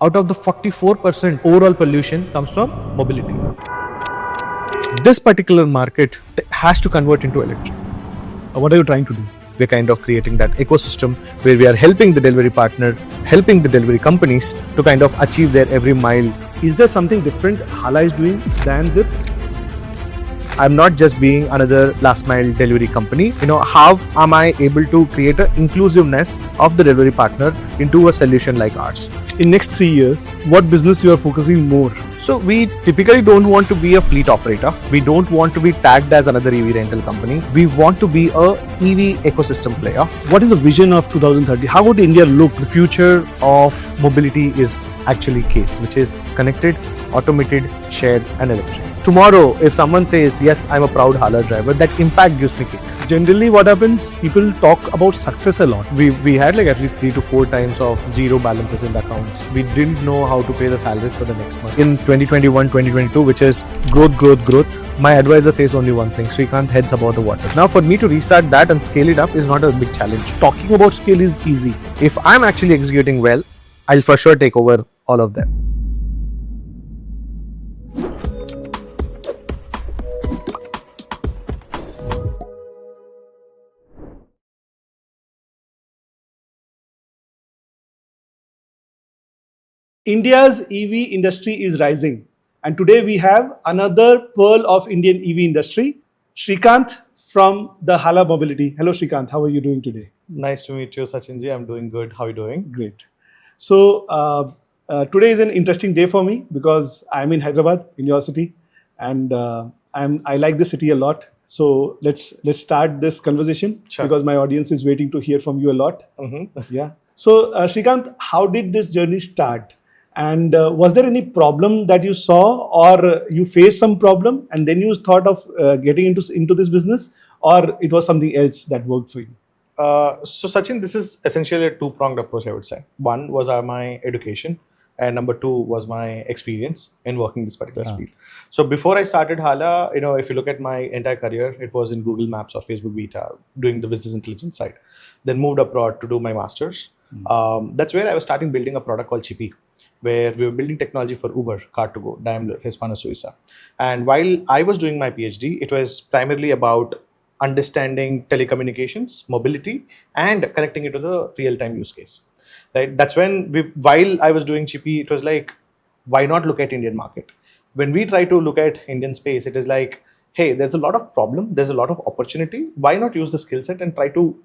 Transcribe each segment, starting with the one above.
out of the 44% overall pollution comes from mobility. This particular market has to convert into electric. What are you trying to do? We're kind of creating that ecosystem where we are helping the delivery partner, helping the delivery companies to kind of achieve their every mile. Is there something different Hala is doing than Zypp? I'm not just being another last mile delivery company. How am I able to create an inclusiveness of the delivery partner into a solution like ours? In next 3 years, what business you are focusing more? So we typically don't want to be a fleet operator. We don't want to be tagged as another EV rental company. We want to be a EV ecosystem player. What is the vision of 2030? How would India look? The future of mobility is actually CASE, which is connected, automated, shared and electric. Tomorrow, if someone says, yes, I'm a proud Hala driver, that impact gives me kick. Generally, what happens, people talk about success a lot. We had like at least 3 to 4 times of zero balances in the accounts. We didn't know how to pay the salaries for the next month. In 2021, 2022, which is growth, my advisor says only one thing: Srikanth, heads above the water. Now, for me to restart that and scale it up is not a big challenge. Talking about scale is easy. If I'm actually executing well, I'll for sure take over all of them. India's EV industry is rising, and today we have another pearl of Indian EV industry, Srikanth from the Hala Mobility. Hello Srikanth, how are you doing today? Nice to meet you, Sachinji. I'm doing good. How are you doing? Great. So today is an interesting day for me because I'm in Hyderabad, in your city, and I like the city a lot. So let's start this conversation. Sure. Because my audience is waiting to hear from you a lot. Mm-hmm. Yeah. So Srikanth, how did this journey start? And was there any problem that you saw, or you faced some problem and then you thought of getting into this business, or it was something else that worked for you? So Sachin, this is essentially a two-pronged approach, I would say. One was my education, and number two was my experience in working this particular field. So before I started Hala, if you look at my entire career, it was in Google Maps or Facebook Beta, doing the business intelligence side. Then moved abroad to do my master's. That's where I was starting building a product called Chippy, where we were building technology for Uber, Car2Go, Daimler, Hispano Suiza. And while I was doing my PhD, it was primarily about understanding telecommunications, mobility, and connecting it to the real-time use case. Right? That's when, while I was doing Chippy, it was like, why not look at Indian market? When we try to look at Indian space, it is like, hey, there's a lot of problem, there's a lot of opportunity. Why not use the skill set and try to,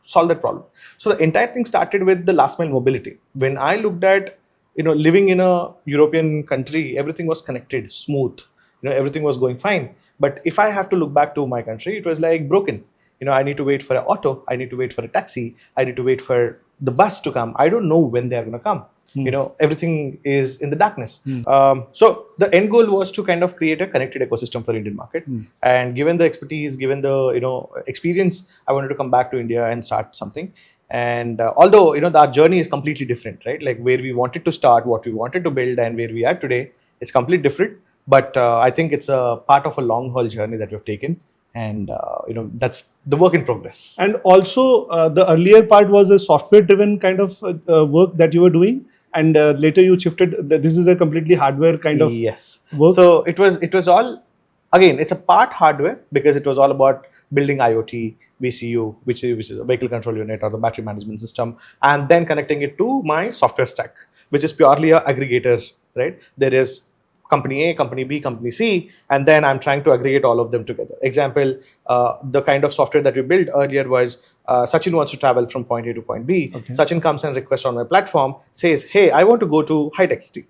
solve that problem? So the entire thing started with the last mile mobility. When I looked at living in a European country, everything was connected, smooth, everything was going fine. But if I have to look back to my country, it was like broken. I need to wait for an auto, I need to wait for a taxi, I need to wait for the bus to come. I don't know when they're going to come. Everything is in the darkness. So the end goal was to kind of create a connected ecosystem for Indian market. And given the expertise, given the experience, I wanted to come back to India and start something. And although our journey is completely different, right? Like where we wanted to start, what we wanted to build, and where we are today is completely different. But I think it's a part of a long haul journey that we've taken, and that's the work in progress. And also, the earlier part was a software driven kind of work that you were doing, and later you shifted. This is a completely hardware kind of work. So it was all, again, it's a part hardware because it was all about building IoT, VCU, which is a vehicle control unit or the battery management system, and then connecting it to my software stack, which is purely an aggregator, right? There is company A, company B, company C, and then I'm trying to aggregate all of them together. Example, the kind of software that we built earlier was Sachin wants to travel from point A to point B. Okay. Sachin comes and requests on my platform, says, hey, I want to go to high tech city.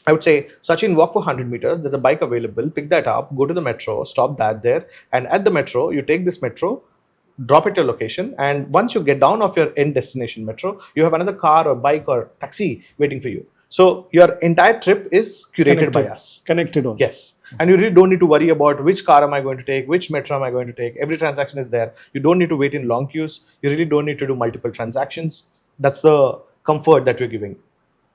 I would say, Sachin, walk for 100 meters. There's a bike available. Pick that up, go to the metro, stop that there. And at the metro, you take this metro, drop at your location. And once you get down off your end destination metro, you have another car or bike or taxi waiting for you. So your entire trip is curated by us. Connected on. Yes. And you really don't need to worry about which car am I going to take, which metro am I going to take. Every transaction is there. You don't need to wait in long queues. You really don't need to do multiple transactions. That's the comfort that we're giving.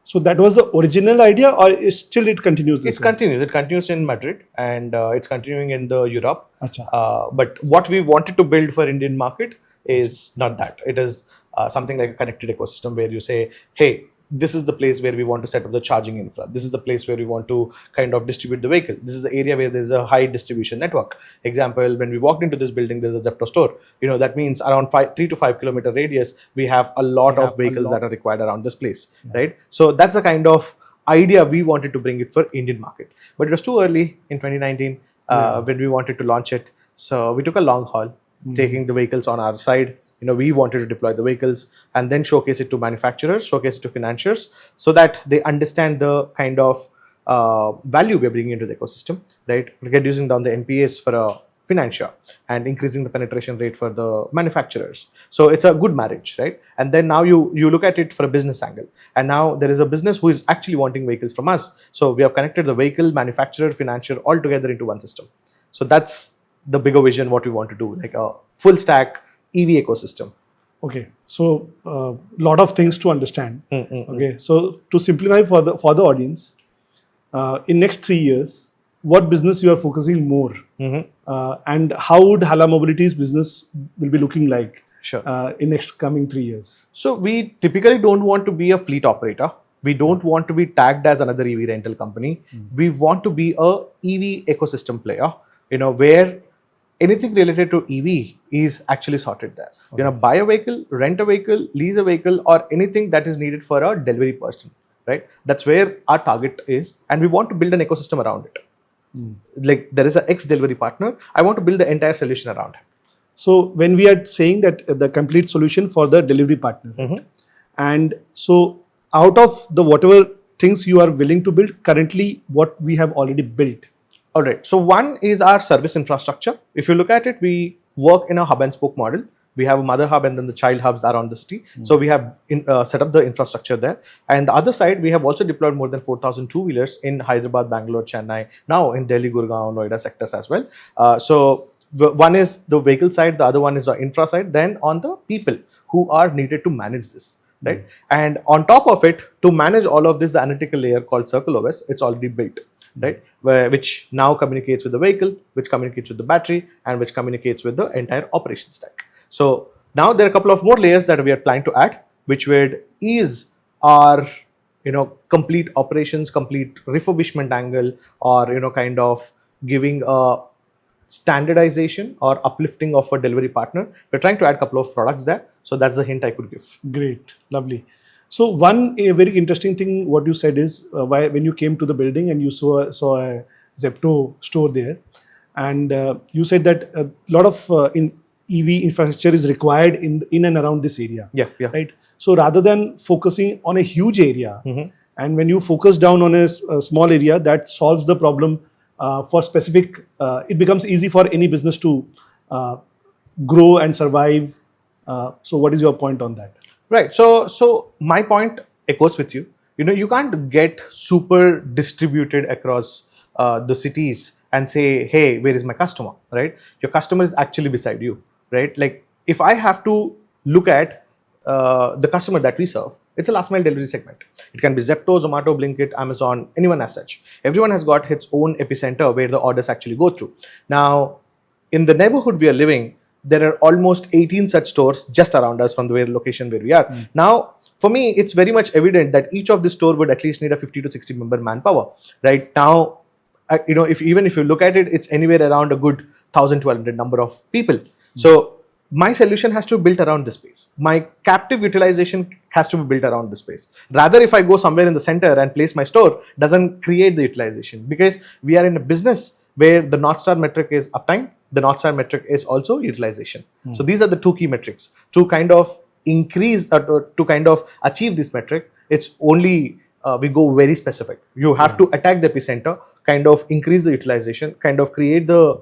So that was the original idea, or still it continues this way? Continues. It continues in Madrid, and it's continuing in the Europe. But what we wanted to build for Indian market is not that. It is something like a connected ecosystem where you say, hey, this is the place where we want to set up the charging infra. This is the place where we want to kind of distribute the vehicle. This is the area where there's a high distribution network. Example, when we walked into this building, there's a Zepto store. That means around 3 to 5 kilometer radius, we have a lot of vehicles that are required around this place, right? So that's the kind of idea we wanted to bring it for Indian market. But it was too early in 2019 when we wanted to launch it. So we took a long haul, taking the vehicles on our side. We wanted to deploy the vehicles and then showcase it to manufacturers, showcase it to financiers, so that they understand the kind of value we're bringing into the ecosystem, right? Reducing down the NPAs for a financier and increasing the penetration rate for the manufacturers. So it's a good marriage, right? And then now you look at it for a business angle. And now there is a business who is actually wanting vehicles from us. So we have connected the vehicle, manufacturer, financier all together into one system. So that's the bigger vision, what we want to do, like a full stack EV ecosystem. Okay, so lot of things to understand. Okay, so to simplify for the audience, in next 3 years, what business you are focusing more, and how would Hala Mobility's business will be looking like in next coming 3 years? So we typically don't want to be a fleet operator. We don't want to be tagged as another EV rental company. We want to be a EV ecosystem player, where anything related to EV is actually sorted there. Buy a vehicle, rent a vehicle, lease a vehicle, or anything that is needed for a delivery person, right? That's where our target is, and we want to build an ecosystem around it. Like there is an ex-delivery partner, I want to build the entire solution around him. So when we are saying that the complete solution for the delivery partner, and so out of the whatever things you are willing to build, currently what we have already built. All right. So one is our service infrastructure. If you look at it, we work in a hub and spoke model. We have a mother hub and then the child hubs around the city. So we have set up the infrastructure there. And the other side, we have also deployed more than 4,000 two-wheelers in Hyderabad, Bangalore, Chennai, now in Delhi, Gurgaon, Noida sectors as well. So one is the vehicle side, the other one is the infra side, then on the people who are needed to manage this, right? And on top of it, to manage all of this, the analytical layer called CircleOS, it's already built, right? Which now communicates with the vehicle, which communicates with the battery, and which communicates with the entire operation stack. So now there are a couple of more layers that we are planning to add, which would ease our, complete operations, complete refurbishment angle, or, kind of giving a standardization or uplifting of a delivery partner. We're trying to add a couple of products there. So that's the hint I could give. Great. Lovely. So a very interesting thing what you said is when you came to the building and you saw a Zepto store there, and you said that a lot of EV infrastructure is required in and around this area. Yeah. Right. So rather than focusing on a huge area, and when you focus down on a small area, that solves the problem for specific. It becomes easy for any business to grow and survive. So what is your point on that? Right. So my point echoes with you. You can't get super distributed across the cities and say, hey, where is my customer, right? Your customer is actually beside you, right? Like if I have to look at the customer that we serve, it's a last mile delivery segment. It can be Zepto, Zomato, Blinkit, Amazon, anyone as such. Everyone has got its own epicenter where the orders actually go through. Now, in the neighborhood we are living, there are almost 18 such stores just around us from the location where we are. Now, for me, it's very much evident that each of the store would at least need a 50 to 60 member manpower. Right now, if you look at it, it's anywhere around a good 1,000-1,200 number of people. So my solution has to be built around this space. My captive utilization has to be built around this space. Rather, if I go somewhere in the center and place my store, doesn't create the utilization, because we are in a business where the North Star metric is uptime. The North Star metric is also utilization. So these are the two key metrics. To kind of increase, to kind of achieve this metric, it's only we go very specific. You have to attack the epicenter, kind of increase the utilization, kind of create the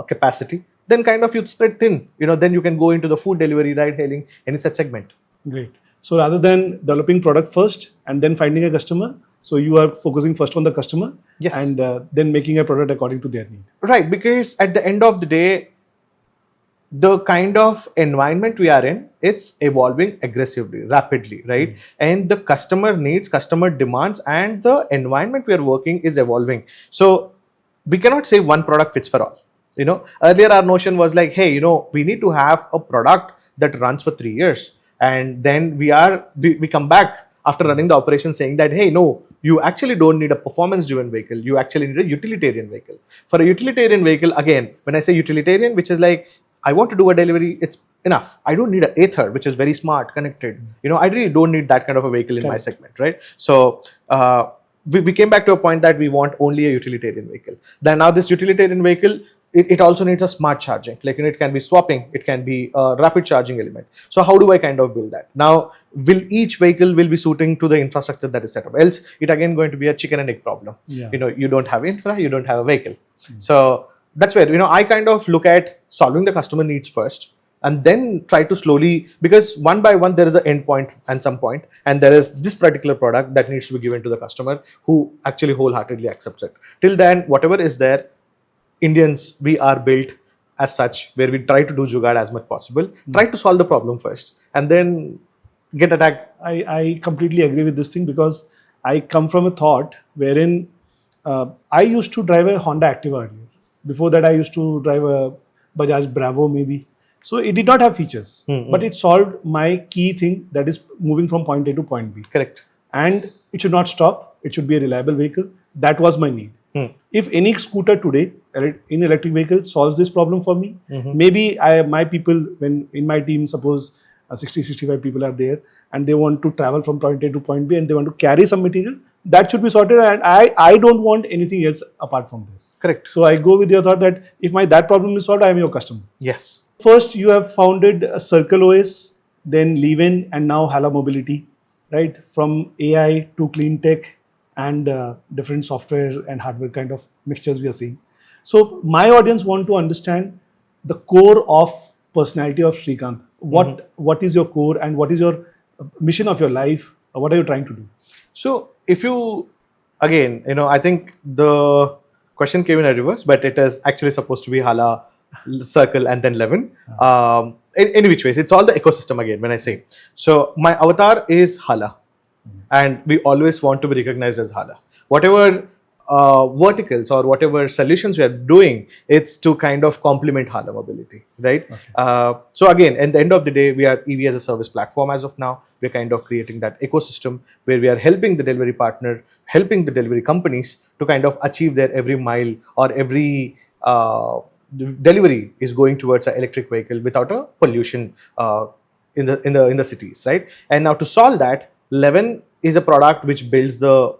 capacity. Then kind of you spread thin. Then you can go into the food delivery, ride hailing, any such segment. Great. So rather than developing product first and then finding a customer, so you are focusing first on the customer, yes, and then making a product according to their need. Right, because at the end of the day, the kind of environment we are in, it's evolving aggressively, rapidly, right? And the customer needs, customer demands, and the environment we are working is evolving. So we cannot say one product fits for all. Earlier our notion was like, hey, we need to have a product that runs for 3 years. And then we come back after running the operation, saying that, hey, no, you actually don't need a performance-driven vehicle. You actually need a utilitarian vehicle. For a utilitarian vehicle, again, when I say utilitarian, which is like, I want to do a delivery, it's enough. I don't need an Ather, which is very smart, connected. I really don't need that kind of a vehicle in my segment, right? So we came back to a point that we want only a utilitarian vehicle. Then now this utilitarian vehicle, it also needs a smart charging. Like, it can be swapping, it can be a rapid charging element. So how do I kind of build that? Now, each vehicle will be suiting to the infrastructure that is set up. Else, it again going to be a chicken and egg problem. Yeah. You don't have infra, you don't have a vehicle. So that's where, I kind of look at solving the customer needs first, and then try to slowly, because one by one there is an end point and some point, and there is this particular product that needs to be given to the customer who actually wholeheartedly accepts it. Till then, whatever is there, Indians, we are built as such, where we try to do jugaad as much possible, try to solve the problem first, and then get attacked. I completely agree with this thing, because I come from a thought wherein I used to drive a Honda Activa earlier. Before that, I used to drive a Bajaj Bravo maybe. So it did not have features, but it solved my key thing, that is moving from point A to point B. Correct. And it should not stop. It should be a reliable vehicle. That was my need. If any scooter today in electric vehicle solves this problem for me, maybe my people, when in my team, suppose 60-65 people are there and they want to travel from point A to point B and they want to carry some material, that should be sorted, and I don't want anything else apart from this. Correct. So I go with your thought that if that problem is solved, I am your customer. Yes. First, you have founded Circle OS, then Leave-In, and now Hala Mobility, right? From AI to clean tech and different software and hardware kind of mixtures we are seeing. So my audience want to understand the core of personality of Srikanth. What is your core, and what is your mission of your life? What are you trying to do? So if you, again, I think the question came in a reverse, but it is actually supposed to be Hala, Circle, and then Levin. In which ways, it's all the ecosystem again when I say. So my avatar is Hala, and we always want to be recognized as Hala. Whatever verticals or whatever solutions we are doing, it's to kind of complement Hala Mobility, right? Okay. So again, at the end of the day, we are EV as a service platform as of now. We're kind of creating that ecosystem where we are helping the delivery partner, helping the delivery companies to kind of achieve their every mile or every delivery is going towards an electric vehicle without a pollution in the cities, right? And now to solve that, Levin is a product which builds the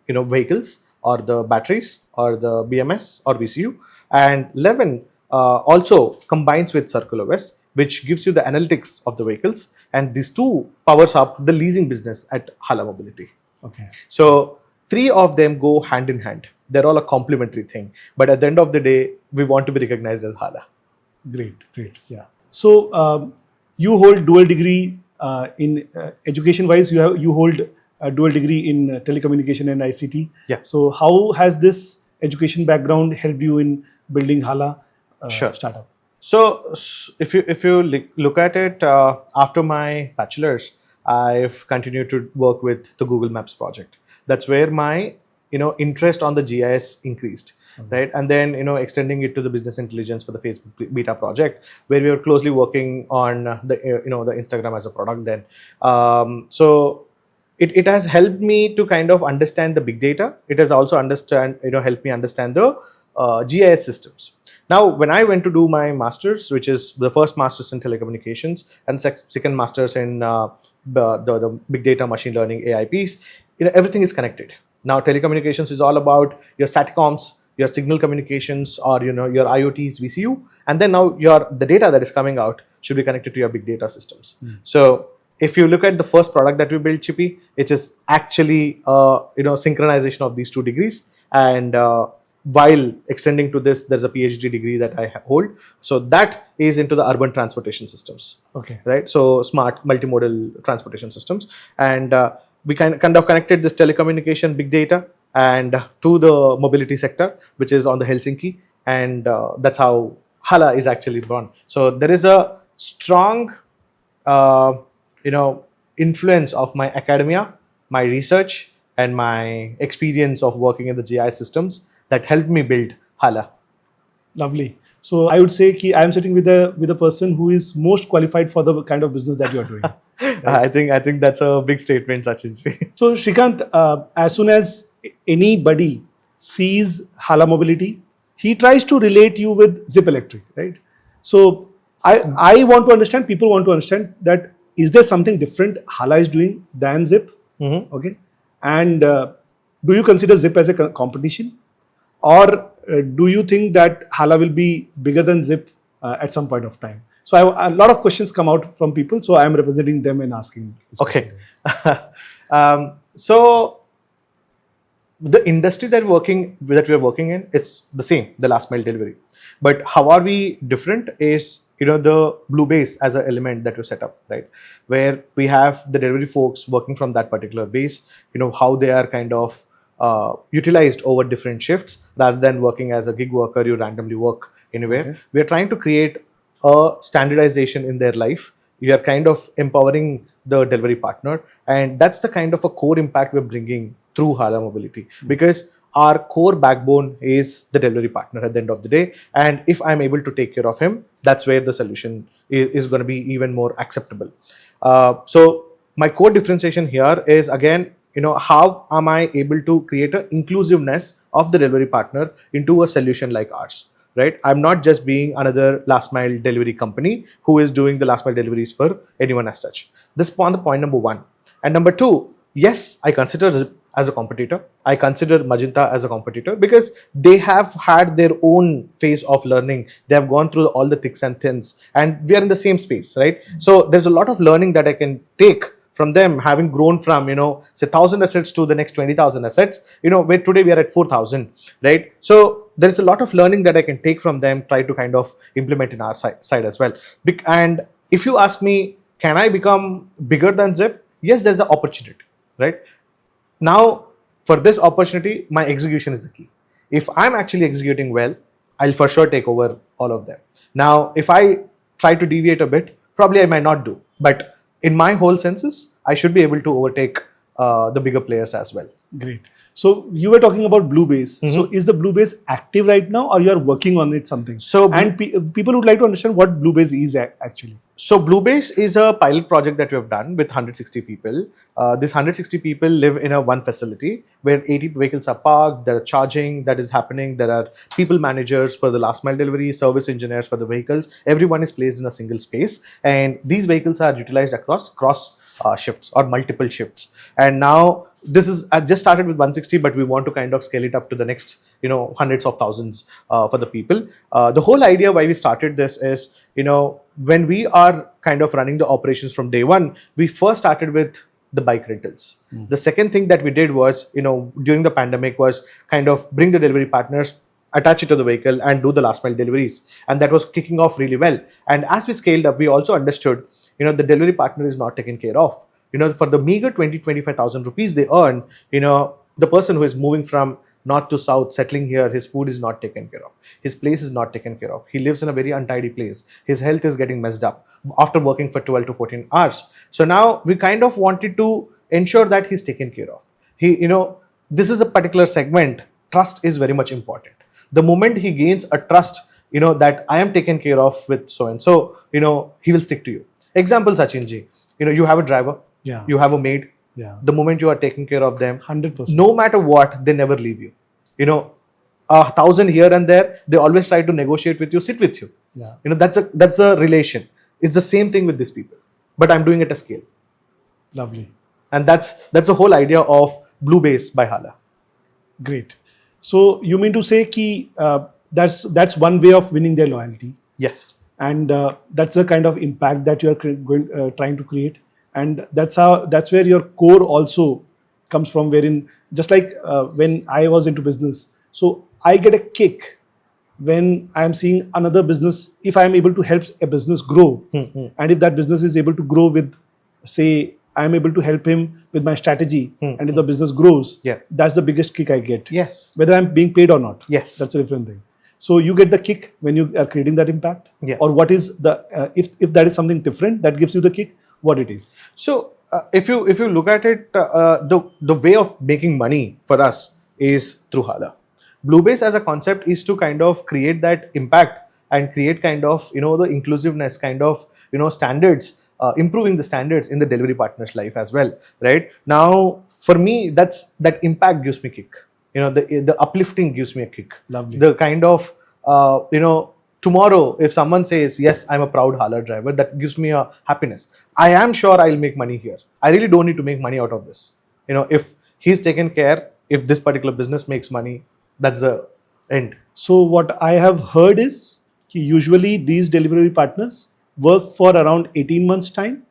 vehicles or the batteries or the BMS or VCU, and Levin also combines with Circle OS, which gives you the analytics of the vehicles, and these two powers up the leasing business at Hala Mobility. Okay. So three of them go hand in hand. They're all a complementary thing, but at the end of the day, we want to be recognized as Hala. Great. Yeah. So you hold dual degree in education wise. You hold a dual degree in telecommunication and ICT. Yeah. So how has this education background helped you in building Hala startup? So if you look at it, after my bachelor's, I've continued to work with the Google Maps project. That's where my interest on the GIS increased, right? And then extending it to the business intelligence for the Facebook beta project, where we were closely working on the the Instagram as a product. Then so it has helped me to kind of understand the big data. It has also helped me understand the GIS systems. Now, when I went to do my master's, which is the first master's in telecommunications and second master's in the big data, machine learning, AI piece, everything is connected. Now, telecommunications is all about your SATCOMs, your signal communications, or your IoTs, VCU, and then now the data that is coming out should be connected to your big data systems. So if you look at the first product that we built, Chippy, it is actually synchronization of these two degrees, and while extending to this, there's a PhD degree that I hold. So that is into the urban transportation systems. Okay. Right. So smart multimodal transportation systems, and we kind of connected this telecommunication, big data, and to the mobility sector, which is on the Helsinki, and that's how Hala is actually born. So there is a strong, influence of my academia, my research, and my experience of working in the GI systems that helped me build Hala. Lovely. So I would say ki I am sitting with a person who is most qualified for the kind of business that you are doing. I think that's a big statement, Sachin. So Srikanth, as soon as anybody sees Hala Mobility, he tries to relate you with Zypp Electric, right? So I want to understand, people want to understand that is there something different Hala is doing than Zypp? Mm-hmm. Okay, and do you consider Zypp as a competition, or do you think that Hala will be bigger than Zypp at some point of time? So a lot of questions come out from people, so I am representing them and asking. Okay. So the industry that we are working in, it's the same, the last mile delivery. But how are we different is, the BluBase as an element that we set up, right? Where we have the delivery folks working from that particular base, how they are kind of utilized over different shifts rather than working as a gig worker, you randomly work anywhere. Okay. We are trying to create a standardization in their life. We are kind of empowering the delivery partner, and that's the kind of a core impact we're bringing through Hala Mobility, because our core backbone is the delivery partner at the end of the day. And if I'm able to take care of him, that's where the solution is going to be even more acceptable. So my core differentiation here is, again, how am I able to create an inclusiveness of the delivery partner into a solution like ours, right? I'm not just being another last mile delivery company who is doing the last mile deliveries for anyone as such. This is point number one. And number two, yes, I consider Zypp as a competitor. I consider Magenta as a competitor because they have had their own phase of learning. They have gone through all the thicks and thins, and we are in the same space, right? So there's a lot of learning that I can take from them, having grown from, say 1,000 assets to the next 20,000 assets, where today we are at 4,000, right? So there's a lot of learning that I can take from them, try to kind of implement in our side as well. And if you ask me, can I become bigger than Zypp? Yes, there's an opportunity, right? Now, for this opportunity, my execution is the key. If I'm actually executing well, I'll for sure take over all of them. Now, if I try to deviate a bit, probably I might not do. But in my whole senses, I should be able to overtake the bigger players as well. Great. So you were talking about BluBase. Mm-hmm. So is the BluBase active right now, or you are working on it something? So and people would like to understand what BluBase is actually. So BluBase is a pilot project that we have done with 160 people. This 160 people live in a one facility where 80 vehicles are parked. There are charging that is happening. There are people managers for the last mile delivery, service engineers for the vehicles. Everyone is placed in a single space, and these vehicles are utilized across cross shifts or multiple shifts. And now this is just started with 160, but we want to kind of scale it up to the next, hundreds of thousands for the people. The whole idea why we started this is, when we are kind of running the operations from day one, we first started with the bike rentals. The second thing that we did was, during the pandemic, was kind of bring the delivery partners, attach it to the vehicle and do the last mile deliveries. And that was kicking off really well. And as we scaled up, we also understood, the delivery partner is not taken care of. For the meager 25,000 rupees they earn, the person who is moving from north to south, settling here, his food is not taken care of. His place is not taken care of. He lives in a very untidy place. His health is getting messed up after working for 12 to 14 hours. So now we kind of wanted to ensure that he's taken care of. This is a particular segment. Trust is very much important. The moment he gains a trust, that I am taken care of with so-and-so, he will stick to you. Example, Sachinji, you have a driver, Yeah. you have a maid. Yeah. The moment you are taking care of them, 100%. no matter what, they never leave you. 1,000 here and there, they always try to negotiate with you, sit with you. Yeah. That's the relation. It's the same thing with these people, but I'm doing it at scale. Lovely. And that's the whole idea of BluBase by Hala. Great. So you mean to say ki that's one way of winning their loyalty, Yes. and that's the kind of impact that you are trying to create, and that's where your core also comes from. Wherein, just like when I was into business, so I get a kick when I am seeing another business, if I am able to help a business grow, and if that business is able to grow with, say, I am able to help him with my strategy, and if the business grows, Yeah. that's the biggest kick I get. Yes. Whether I'm being paid or not. Yes. That's a different thing. So you get the kick when you are creating that impact? Yeah. Or what is the, if that is something different that gives you the kick, what it is? So if you look at it, the way of making money for us is through Hala. BluBase as a concept is to kind of create that impact and create kind of, the inclusiveness kind of, standards, improving the standards in the delivery partner's life as well, right? Now, for me, that impact gives me kick. The uplifting gives me a kick. Lovely. The kind of, tomorrow, if someone says, yes, I'm a proud Hala driver, that gives me a happiness. I am sure I'll make money here. I really don't need to make money out of this. If he's taken care, if this particular business makes money, that's the end. So what I have heard is usually these delivery partners work for around 18 months time,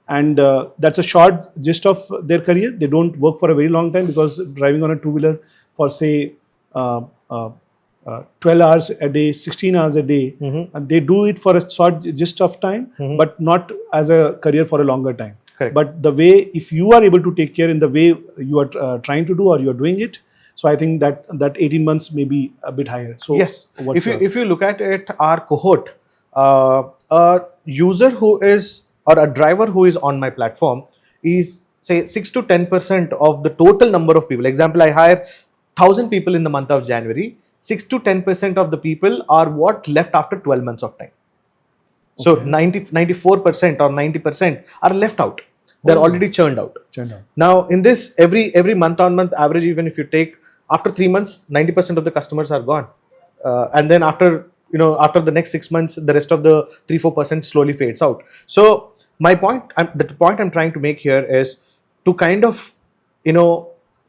and that's a short gist of their career. They don't work for a very long time, because driving on a two-wheeler for say 12 hours a day, 16 hours a day, and they do it for a short gist of time, but not as a career for a longer time. Correct. But the way, if you are able to take care in the way you are trying to do, or you are doing it, so I think that 18 months may be a bit higher. So yes, if you look at it, our cohort, a user who is, or a driver who is on my platform is, say, 6 to 10% of the total number of people. Example, I hire 1,000 people in the month of January. 6 to 10% of the people are what left after 12 months of time. So 94% or 90% are left out. They're already churned out. Now, in this, every month-on-month average, even if you take, after 3 months, 90% of the customers are gone, and then after the next 6 months, the rest of the 3-4% slowly fades out. So the point I'm trying to make here is to kind of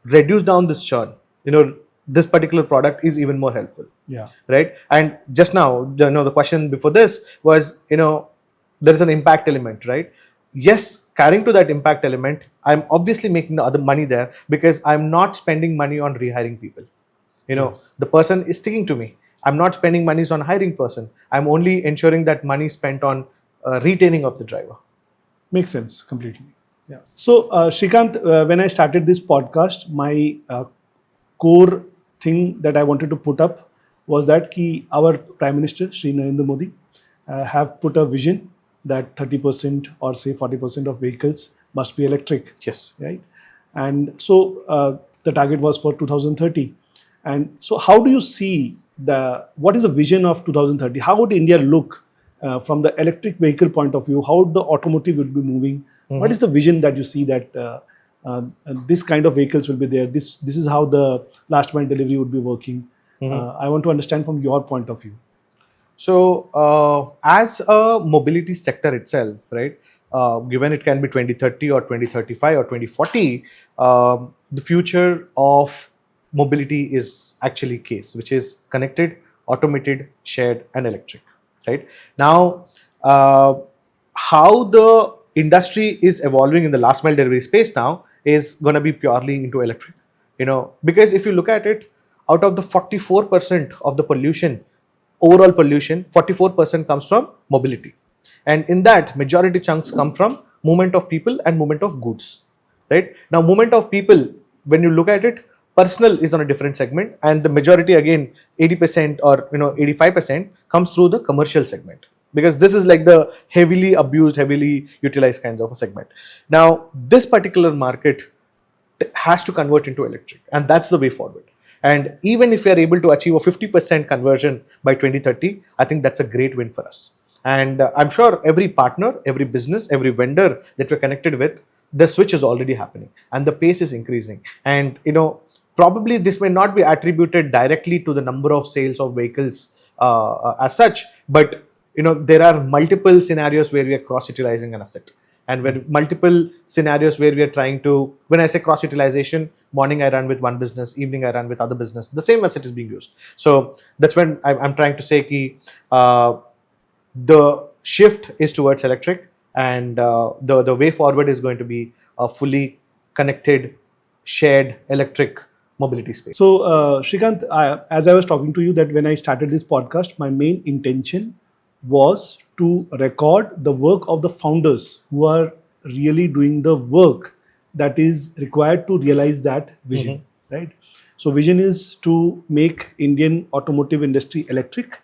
reduce down this churn. This particular product is even more helpful. Yeah. Right. And just now, the question before this was, there is an impact element, right? Yes, carrying to that impact element, I'm obviously making the other money there, because I'm not spending money on rehiring people. Yes. The person is sticking to me. I'm not spending money on hiring person. I'm only ensuring that money is spent on retaining of the driver. Makes sense completely. Yeah. So Srikanth, when I started this podcast, my core thing that I wanted to put up was that our Prime Minister, Shri Narendra Modi, have put a vision that 30% or say 40% of vehicles must be electric. Yes. Right. And so the target was for 2030. And so how do you see what is the vision of 2030? How would India look from the electric vehicle point of view? How the automotive will be moving? What is the vision that you see that this kind of vehicles will be there? This is how the last mile delivery would be working. I want to understand from your point of view. So as a mobility sector itself, right, given it can be 2030 or 2035 or 2040, the future of mobility is actually case, which is connected, automated, shared, and electric. Right now, how the industry is evolving in the last mile delivery space now is going to be purely into electric. Because if you look at it, out of the 44% of the pollution, overall pollution, 44% comes from mobility, and in that, majority chunks come from movement of people and movement of goods. Right now, movement of people, when you look at it, personal is on a different segment, and the majority, again, 80% or 85% comes through the commercial segment, because this is like the heavily abused, heavily utilized kinds of a segment. Now, this particular market has to convert into electric, and that's the way forward. And even if we are able to achieve a 50% conversion by 2030, I think that's a great win for us. And I'm sure every partner, every business, every vendor that we're connected with, the switch is already happening and the pace is increasing. And probably this may not be attributed directly to the number of sales of vehicles as such, but there are multiple scenarios where we are cross-utilizing an asset, and where multiple scenarios where we are trying to, when I say cross-utilization, morning I run with one business, evening I run with other business, the same asset is being used. So that's when I'm trying to say the shift is towards electric, and the way forward is going to be a fully connected, shared electric mobility space. So Srikanth, as I was talking to you, that when I started this podcast, my main intention was to record the work of the founders who are really doing the work that is required to realize that vision, right? So vision is to make Indian automotive industry electric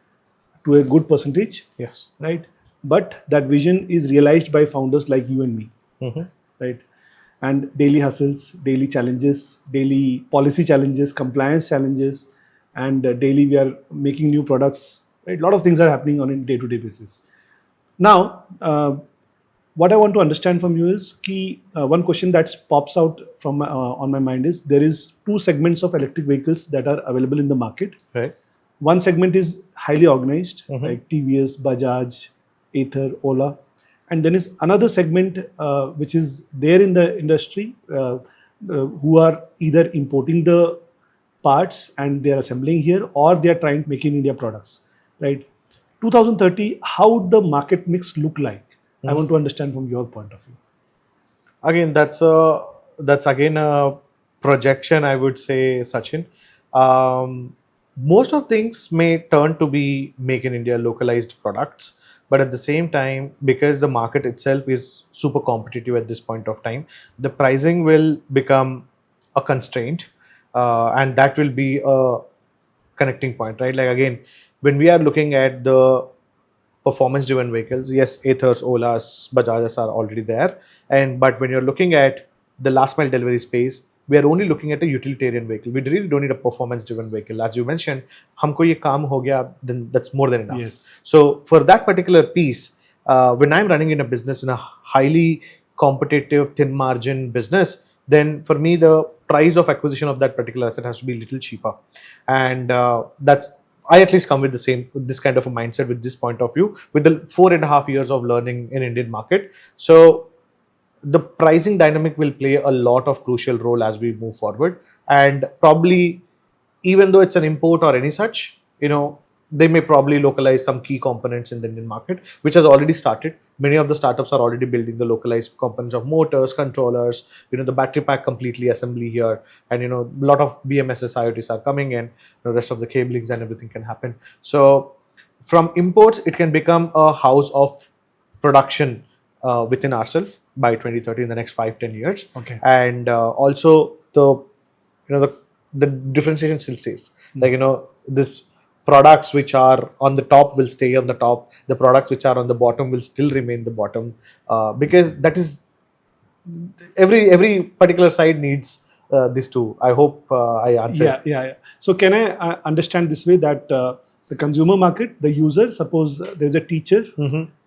to a good percentage. Yes. Right. But that vision is realized by founders like you and me. Right. And daily hustles, daily challenges, daily policy challenges, compliance challenges, and daily we are making new products Right? A lot of things are happening on a day-to-day basis. Now, what I want to understand from you is one question that pops out from on my mind is there is two segments of electric vehicles that are available in the market. Right. One segment is highly organized, Mhm. like TVS, Bajaj, Ather, Ola, and then is another segment which is there in the industry who are either importing the parts and they are assembling here, or they are trying to make in India products, right? 2030, how would the market mix look like? I want to understand from your point of view. Again, that's again a projection, I would say, Sachin. Most of things may turn to be make in India localized products, but at the same time, because the market itself is super competitive at this point of time, the pricing will become a constraint, and that will be a connecting point, right? Like again, when we are looking at the performance driven vehicles, yes, Aethers, Olas, Bajajas are already there, and but when you're looking at the last mile delivery space, we are only looking at a utilitarian vehicle. We really don't need a performance driven vehicle. As you mentioned, humko ye kaam ho gaya, then that's more than enough. Yes. So for that particular piece, when I'm running in a business, in a highly competitive thin margin business, then for me the price of acquisition of that particular asset has to be a little cheaper, and that's I at least come with the same, with this kind of a mindset, with this point of view, with the 4.5 years of learning in Indian market. So the pricing dynamic will play a lot of crucial role as we move forward, and probably even though it's an import or any such, they may probably localize some key components in the Indian market, which has already started. Many of the startups are already building the localized components of motors, controllers, the battery pack completely assembly here, and a lot of BMSs, IoTs are coming in. The rest of the cablings and everything can happen. So from imports, it can become a house of production within ourselves by 2030, in the next 5-10 years. Okay. And also the differentiation still stays. Like this products which are on the top will stay on the top. The products which are on the bottom will still remain the bottom, because that is every particular side needs these two. I hope I answered. Yeah. So can I understand this way that the consumer market, the user, suppose there's a teacher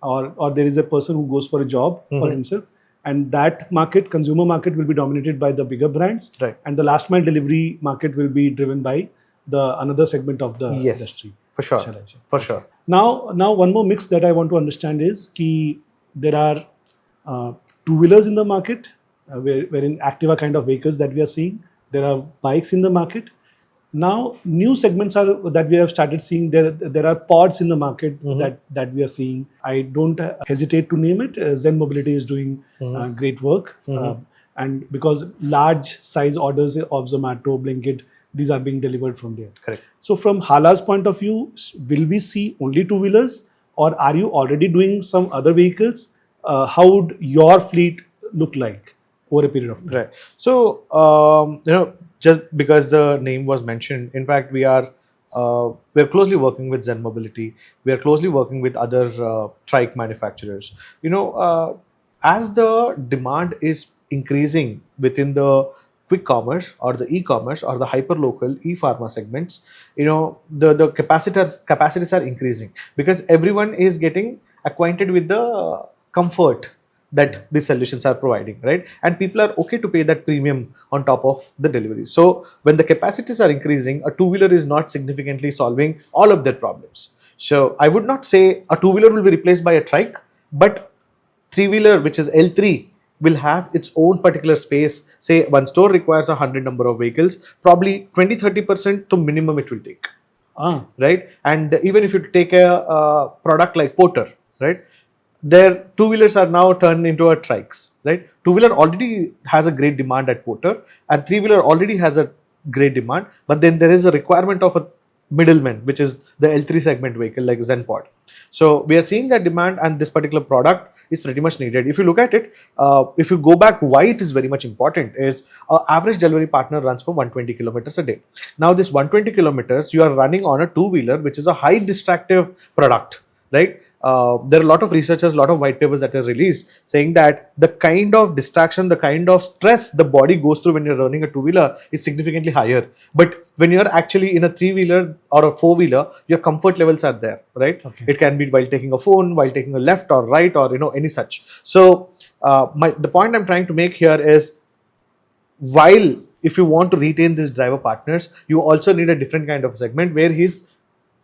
or there is a person who goes for a job for himself, and that market, consumer market, will be dominated by the bigger brands, Right. and the last mile delivery market will be driven by the another segment of the Yes, industry. for sure. Shall I say? For sure. Now one more mix that I want to understand is ki there are two-wheelers in the market, wherein Activa kind of vehicles that we are seeing. There are bikes in the market. Now new segments are that we have started seeing. There are pods in the market that we are seeing. I don't hesitate to name it. Zen Mobility is doing great work, and because large size orders of Zomato, Blinkit, these are being delivered from there. Correct. So from Hala's point of view, will we see only two-wheelers, or are you already doing some other vehicles? How would your fleet look like over a period of time? Right. So just because the name was mentioned, in fact, we're closely working with Zen Mobility. We are closely working with other trike manufacturers. As the demand is increasing within the quick commerce or the e-commerce or the hyper local e-pharma segments, the capacities are increasing, because everyone is getting acquainted with the comfort that these solutions are providing, right? And people are okay to pay that premium on top of the deliveries. So when the capacities are increasing, a two-wheeler is not significantly solving all of their problems. So I would not say a two-wheeler will be replaced by a trike, but three-wheeler, which is L3, will have its own particular space. Say one store requires 100 number of vehicles, probably 20-30% to minimum it will take. Right? And even if you take a product like Porter, right, their two-wheelers are now turned into a trikes, right? Two-wheeler already has a great demand at Porter, and three-wheeler already has a great demand, but then there is a requirement of a middleman, which is the L3 segment vehicle like Zenpod. So we are seeing that demand, and this particular product is pretty much needed. If you look at it, if you go back, why it is very much important is average delivery partner runs for 120 kilometers a day. Now this 120 kilometers, you are running on a two-wheeler, which is a high distractive product, right? there are a lot of researchers, a lot of white papers that are released saying that the kind of distraction, the kind of stress the body goes through when you're running a two-wheeler is significantly higher. But when you're actually in a three-wheeler or a four-wheeler, your comfort levels are there, right? Okay. It can be while taking a phone, while taking a left or right, or any such. So the point I'm trying to make here is, while if you want to retain these driver partners, you also need a different kind of segment where his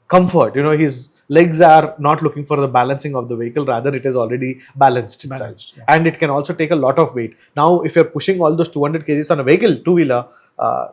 comfort, his legs are not looking for the balancing of the vehicle, rather it is already balanced itself. Yeah. And it can also take a lot of weight. Now if you're pushing all those 200 kgs on a vehicle, two-wheeler,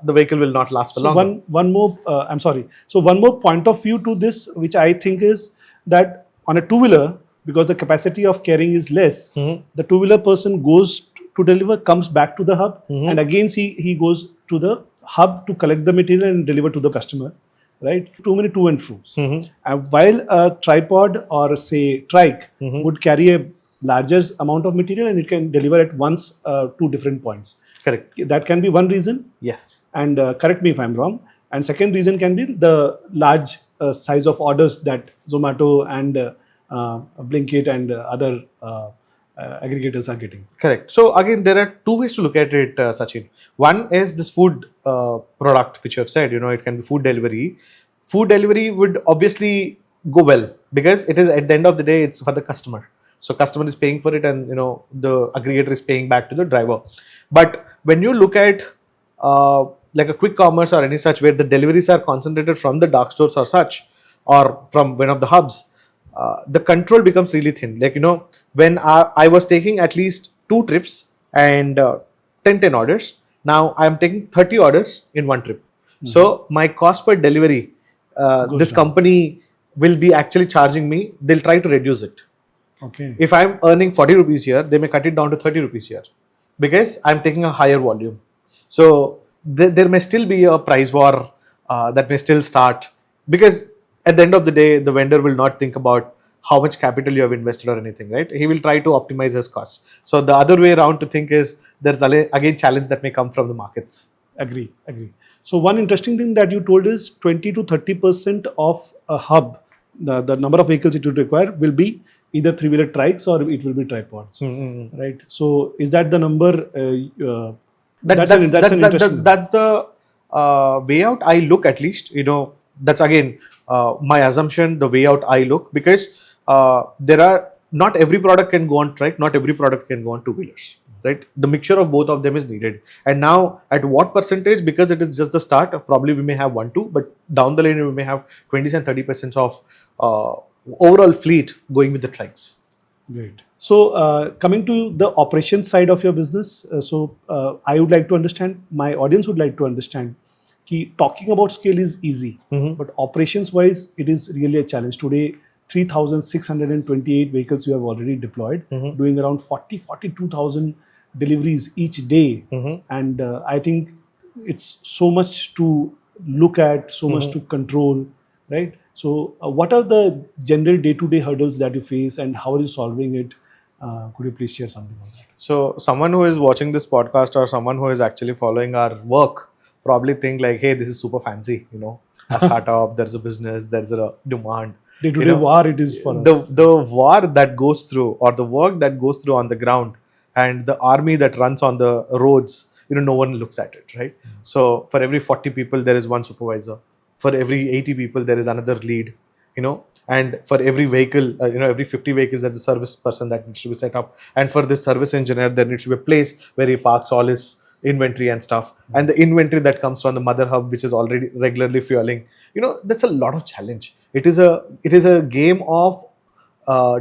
the vehicle will not last for So longer. one more, I'm sorry. So one more point of view to this, which I think is that on a two-wheeler, because the capacity of carrying is less, the two-wheeler person goes to deliver, comes back to the hub, and again he goes to the hub to collect the material and deliver to the customer, right? Too many to and fro's. And while a tripod or say trike would carry a larger amount of material and it can deliver at once two different points. Correct. That can be one reason. Yes. And correct me if I'm wrong. And second reason can be the large size of orders that Zomato and Blinkit and other aggregators are getting. Correct. So again, there are two ways to look at it, Sachin. One is this food product, which you have said, it can be food delivery. Food delivery would obviously go well because it is, at the end of the day, it's for the customer. So customer is paying for it, and the aggregator is paying back to the driver. But when you look at like a quick commerce or any such, where the deliveries are concentrated from the dark stores or such, or from one of the hubs, the control becomes really thin. Like, when I was taking at least 2 trips and 10 orders, now I'm taking 30 orders in one trip. So my cost per delivery, this company will be actually charging me, they'll try to reduce it. Okay. If I'm earning 40 rupees here, they may cut it down to 30 rupees here because I'm taking a higher volume. So there may still be a price war that may still start, because at the end of the day, the vendor will not think about how much capital you have invested or anything, right? He will try to optimize his costs. So the other way around to think is, there's again challenge that may come from the markets. Agree. So one interesting thing that you told is 20 to 30% of a hub, the number of vehicles it would require will be either three-wheeler trikes or it will be tripods, right? So is that the number? That's the way out I look, at least. That's again my assumption, the way out I look, because there are, not every product can go on trike, not every product can go on two-wheelers, right? The mixture of both of them is needed. And now at what percentage, because it is just the start, probably we may have 1-2, but down the lane we may have 20 and 30% of overall fleet going with the trikes. Great. So coming to the operations side of your business, I would like to understand, my audience would like to understand, talking about scale is easy, but operations wise, it is really a challenge. Today, 3,628 vehicles you have already deployed, doing around 42,000 deliveries each day. And I think it's so much to look at, so much to control, right? So what are the general day-to-day hurdles that you face and how are you solving it? Could you please share something on that? So someone who is watching this podcast or someone who is actually following our work probably think like, hey, this is super fancy, a startup, there's a business, there's a demand. Day-to-day war it is for us. The war that goes through, or the work that goes through on the ground, and the army that runs on the roads, no one looks at it, right? So for every 40 people, there is one supervisor. For every 80 people, there is another lead, and for every vehicle, every 50 vehicles, there's a service person that needs to be set up. And for this service engineer, there needs to be a place where he parks all his inventory and stuff. And the inventory that comes from the mother hub, which is already regularly fueling, that's a lot of challenge. It is a game of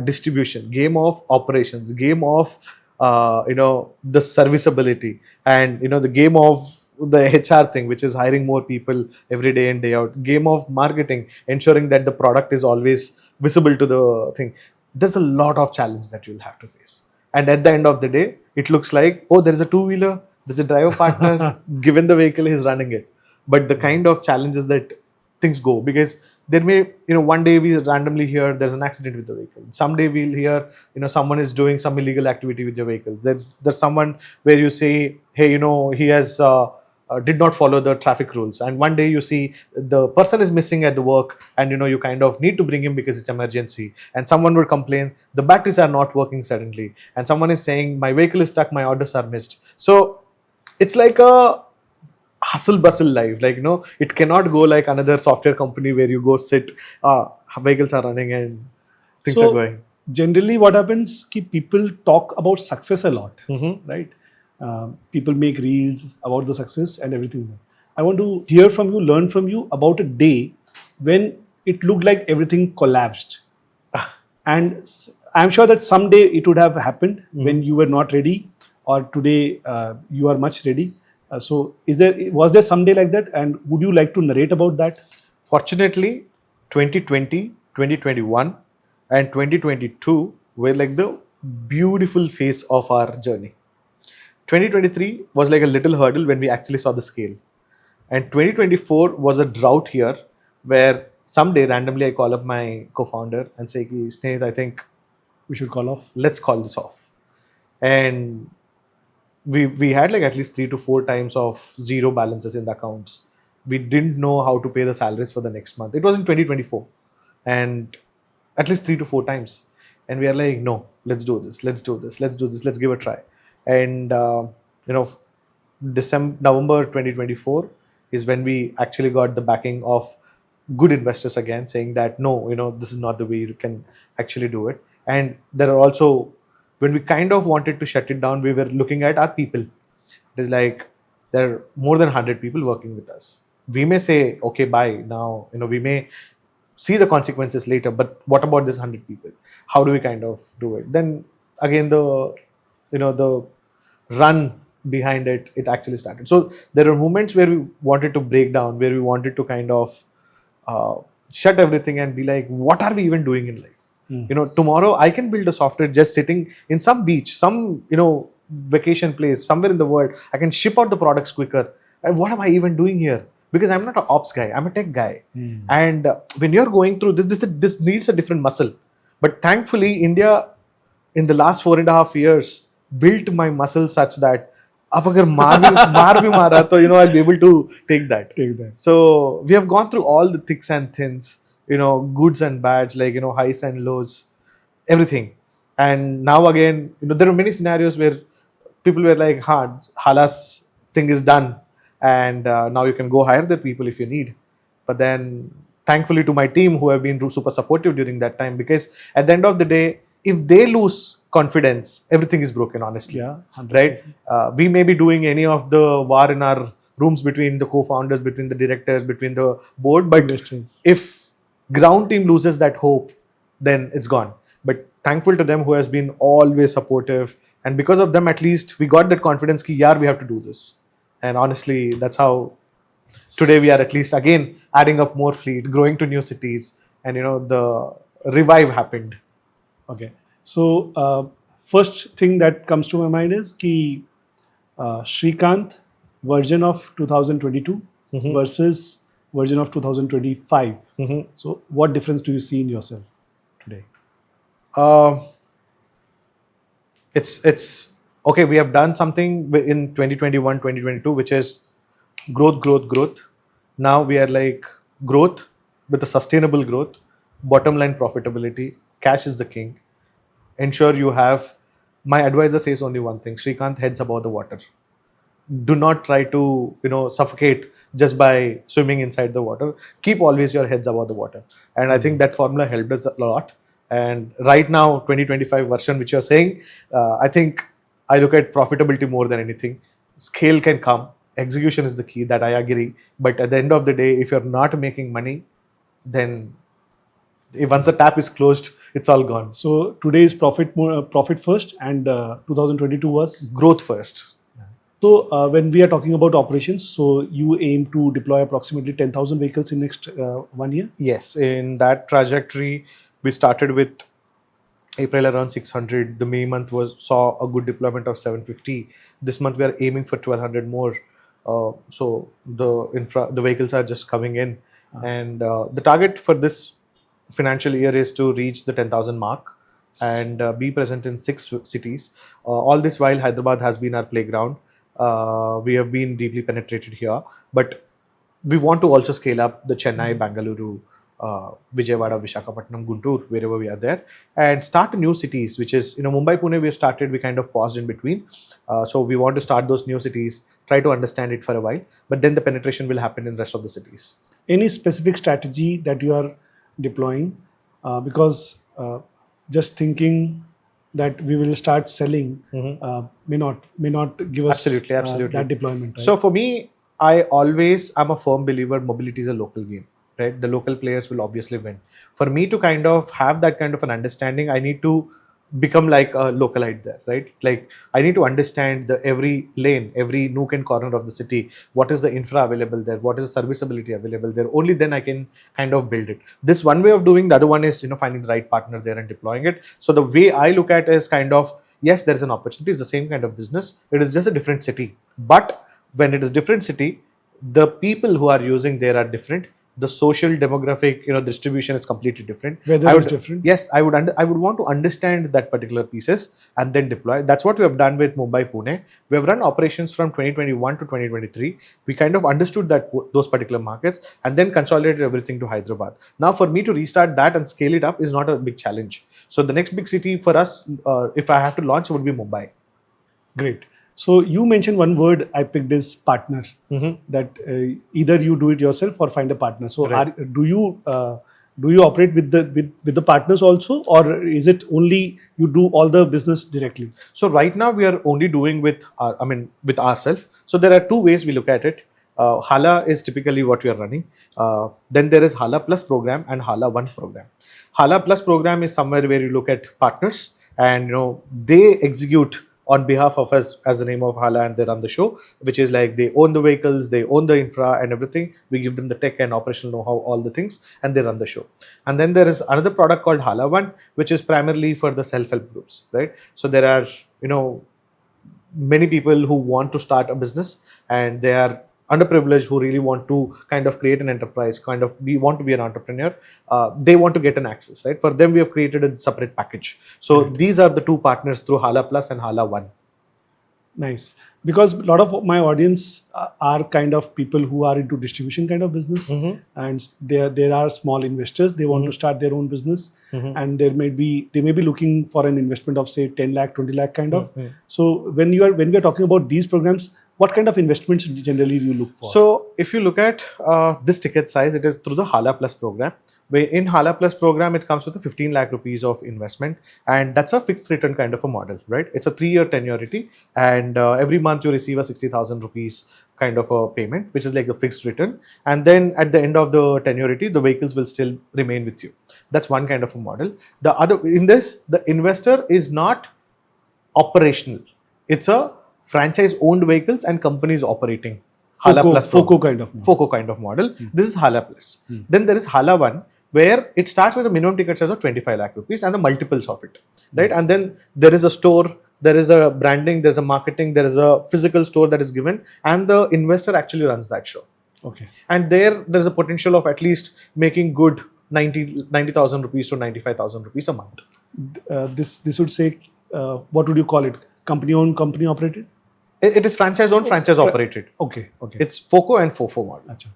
distribution, game of operations, game of the serviceability, and the game of the HR thing, which is hiring more people every day in, day out, game of marketing, ensuring that the product is always visible to the thing. There's a lot of challenge that you'll have to face. And at the end of the day, it looks like, oh, there is a two-wheeler, there's a driver partner, given the vehicle, he's running it. But the kind of challenges that things go, because there may, one day we randomly hear there's an accident with the vehicle. Someday we'll hear, someone is doing some illegal activity with your vehicle. There's someone where you say, hey, he has did not follow the traffic rules, and one day you see the person is missing at the work, and you kind of need to bring him because it's emergency, and someone would complain the batteries are not working suddenly, and someone is saying my vehicle is stuck, my orders are missed. So it's like a hustle bustle life, like it cannot go like another software company where you go sit, vehicles are running and things are So going. generally, what happens? Ki people talk about success a lot, Mm-hmm. right? People make reels about the success and everything. I want to hear from you, learn from you about a day when it looked like everything collapsed. And I'm sure that someday it would have happened when you were not ready, or today you are much ready. So, was there someday like that? And would you like to narrate about that? Fortunately, 2020, 2021, and 2022 were like the beautiful phase of our journey. 2023 was like a little hurdle when we actually saw the scale. And 2024 was a drought here where someday randomly I call up my co-founder and say, "Ki, Snehit, I think We should call off. let's call this off." And we had like at least 3 to 4 times of zero balances in the accounts. We didn't know how to pay the salaries for the next month. It was in 2024, and at least 3 to 4 times. And we are like, no, let's do this, let's do this, let's do this, let's give it a try. And you know, November 2024 is when we actually got the backing of good investors again, saying that no, this is not the way you can actually do it. And there are also, when we kind of wanted to shut it down, we were looking at our people. It is like there are more than 100 people working with us. We may say, okay, bye now. We may see the consequences later, but what about this 100 people? How do we kind of do it? Then again, the run behind it actually started. So there are moments where we wanted to break down, where we wanted to kind of uh, shut everything and be like, what are we even doing in life? Tomorrow I can build a software just sitting in some beach, some vacation place somewhere in the world. I can ship out the products quicker. And what am I even doing here? Because I'm not an ops guy, I'm a tech guy. And when you're going through this needs a different muscle. But thankfully, India in the last 4.5 years built my muscle such that अब अगर मार भी मारा तो I'll be able to take that. So we have gone through all the thicks and thins, goods and bads, like highs and lows, everything. And now again, there are many scenarios where people were like, Hala's thing is done, and now you can go hire the people if you need. But then, thankfully to my team who have been super supportive during that time, because at the end of the day, if they lose confidence, everything is broken, honestly. Yeah, 100%. Right? We may be doing any of the war in our rooms between the co-founders, between the directors, between the board, but if ground team loses that hope, then it's gone. But thankful to them who has been always supportive, and because of them, at least we got that confidence ki, yaar, we have to do this. And honestly, that's how today we are at least again adding up more fleet, growing to new cities, and the revive happened. Okay. So first thing that comes to my mind is ki Srikanth version of 2022 versus version of 2025. So what difference do you see in yourself today? It's okay. We have done something in 2021, 2022, which is growth. Now we are like growth with a sustainable growth, bottom line profitability. Cash is the king. Ensure you have. My advisor says only one thing: Srikanth, heads above the water. Do not try to suffocate just by swimming inside the water. Keep always your heads above the water. And I think that formula helped us a lot. And right now, 2025 version, which you're saying, I think I look at profitability more than anything. Scale can come. Execution is the key, that I agree. But at the end of the day, if you're not making money, then once the tap is closed, it's all gone. So today is profit first, and 2022 was growth first. So when we are talking about operations, so you aim to deploy approximately 10,000 vehicles in next 1 year? Yes, in that trajectory, we started with April around 600. The May month saw a good deployment of 750. This month we are aiming for 1,200 more. So the vehicles are just coming in, and the target for this financial year is to reach the 10,000 mark and be present in 6 cities. All this while Hyderabad has been our playground. We have been deeply penetrated here, but we want to also scale up the Chennai, Bangalore, Vijayawada, Visakhapatnam, Guntur, wherever we are there, and start new cities, which is, Mumbai, Pune, we have started, we kind of paused in between. So we want to start those new cities, try to understand it for a while, but then the penetration will happen in rest of the cities. Any specific strategy that you are deploying? Because just thinking that we will start selling may not give us Absolutely. that deployment. Right? So for me, I'm a firm believer mobility is a local game, right? The local players will obviously win. For me to kind of have that kind of an understanding, I need to become like a localite there, right? Like I need to understand the every lane, every nook and corner of the city. What is the infra available there? What is the serviceability available there? Only then I can kind of build it. This one way of doing. The other one is finding the right partner there and deploying it. So the way I look at is kind of, yes, there is an opportunity. It's the same kind of business. It is just a different city. But when it is different city, the people who are using there are different. The social demographic distribution is completely different. Weather is different. Yes, I would want to understand that particular pieces and then deploy. That's what we have done with Mumbai, Pune. We have run operations from 2021 to 2023. We kind of understood that those particular markets and then consolidated everything to Hyderabad. Now for me to restart that and scale it up is not a big challenge. So the next big city for us, if I have to launch, would be Mumbai. Great. So you mentioned one word I picked is partner. That either you do it yourself or find a partner. So Right. do you operate with the partners also, or is it only you do all the business directly? So right now we are only doing with with ourselves. So there are two ways we look at it. Hala is typically what we are running. Then there is Hala Plus program and Hala One program. Hala Plus program is somewhere where you look at partners and they execute on behalf of us as the name of Hala, and they run the show, which is like they own the vehicles, they own the infra and everything. We give them the tech and operational know-how, all the things, and they run the show. And then there is another product called Hala One, which is primarily for the self-help groups, right? So there are many people who want to start a business and they are underprivileged, who really want to kind of create an enterprise, want to be an entrepreneur. They want to get an access, right? For them, we have created a separate package. So these are the two partners through Hala Plus and Hala One. Nice. Because a lot of my audience are kind of people who are into distribution kind of business, and there are small investors. They want to start their own business, and they may be looking for an investment of say 10 lakh, 20 lakh kind of. So when we are talking about these programs, what kind of investments generally do you look for? So if you look at this ticket size, it is through the Hala Plus program. Where in Hala Plus program, it comes with a 15 lakh rupees of investment, and that's a fixed return kind of a model, right? It's a 3-year tenurity, and every month you receive a 60,000 rupees kind of a payment, which is like a fixed return. And then at the end of the tenurity, the vehicles will still remain with you. That's one kind of a model. The other, in this, the investor is not operational. It's a franchise owned vehicles and companies operating. Hala Plus FOCO kind of model. FOCO kind of model. This is Hala Plus. Then there is Hala One, where it starts with a minimum ticket size of 25 lakh rupees and the multiples of it, right? And then there is a store, there is a branding, there's a marketing, there is a physical store that is given, and the investor actually runs that show. Okay. And there's a potential of at least making good 90,000 rupees to 95,000 rupees a month. This would say, what would you call it? Company owned, company operated? It is franchise owned, franchise operated. Okay. It's FOCO and FOFO model. Achha,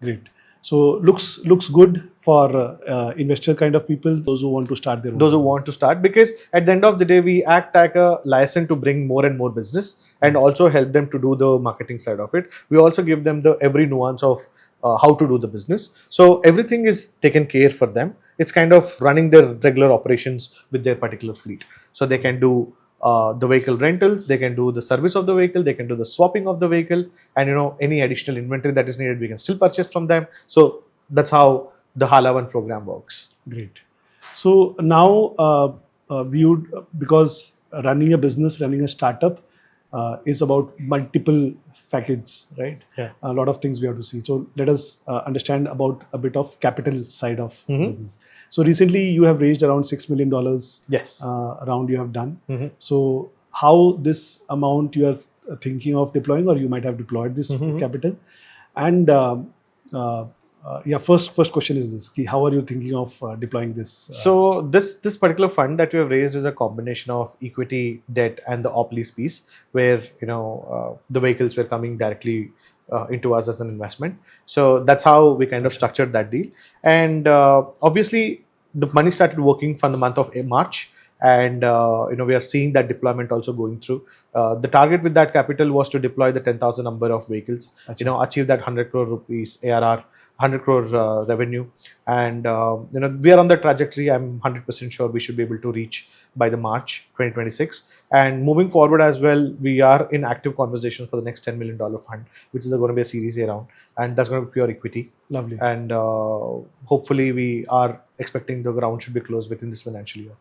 great. So looks good for investor kind of people, those who want to start their own. Those who want to start, because at the end of the day, we act like a license to bring more and more business and also help them to do the marketing side of it. We also give them the every nuance of how to do the business. So everything is taken care for them. It's kind of running their regular operations with their particular fleet. So they can do the vehicle rentals, they can do the service of the vehicle, they can do the swapping of the vehicle, and any additional inventory that is needed, we can still purchase from them. So that's how the Hala One program works. Great. So now we would, because running a business, running a startup is about multiple facets, right? Yeah. A lot of things we have to see. So let us understand about a bit of capital side of business. So recently you have raised around $6 million. Yes. Round you have done. So how this amount you are thinking of deploying, or you might have deployed this capital, and first question is this: Ki, how are you thinking of deploying this? So this particular fund that we have raised is a combination of equity, debt, and the op lease piece, where the vehicles were coming directly into us as an investment. So that's how we kind of structured that deal. And obviously, the money started working from the month of March, and we are seeing that deployment also going through. The target with that capital was to deploy the 10,000 number of vehicles, achieve that 100 crore rupees ARR. 100 crore revenue, and we are on the trajectory. I'm 100% sure we should be able to reach by the March 2026. And moving forward as well, we are in active conversations for the next $10 million fund, which is going to be a Series A round, and that's going to be pure equity. Lovely. And hopefully, we are expecting the round should be closed within this financial year.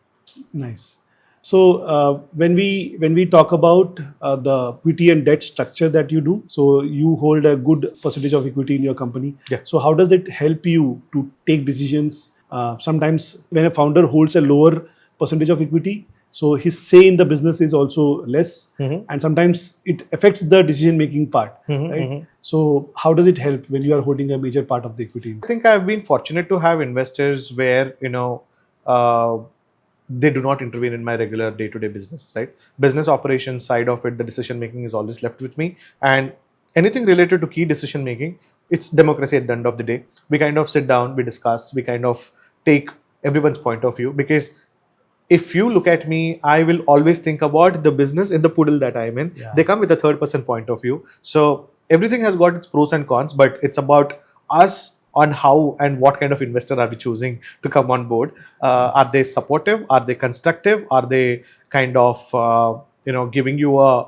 Nice. So when we talk about the equity and debt structure that you do, so you hold a good percentage of equity in your company. Yeah. So how does it help you to take decisions? Sometimes when a founder holds a lower percentage of equity, so his say in the business is also less, and sometimes it affects the decision making part. Right? So how does it help when you are holding a major part of the equity? I think I've been fortunate to have investors where they do not intervene in my regular day-to-day business, right? Business operations side of it, the decision making is always left with me. And anything related to key decision making, it's democracy at the end of the day. We kind of sit down, we discuss, we kind of take everyone's point of view. Because if you look at me, I will always think about the business in the poodle that I'm in. Yeah. They come with a third person point of view. So everything has got its pros and cons, but it's about us on how and what kind of investor are we choosing to come on board. Are they supportive? Are they constructive? Are they kind of giving you a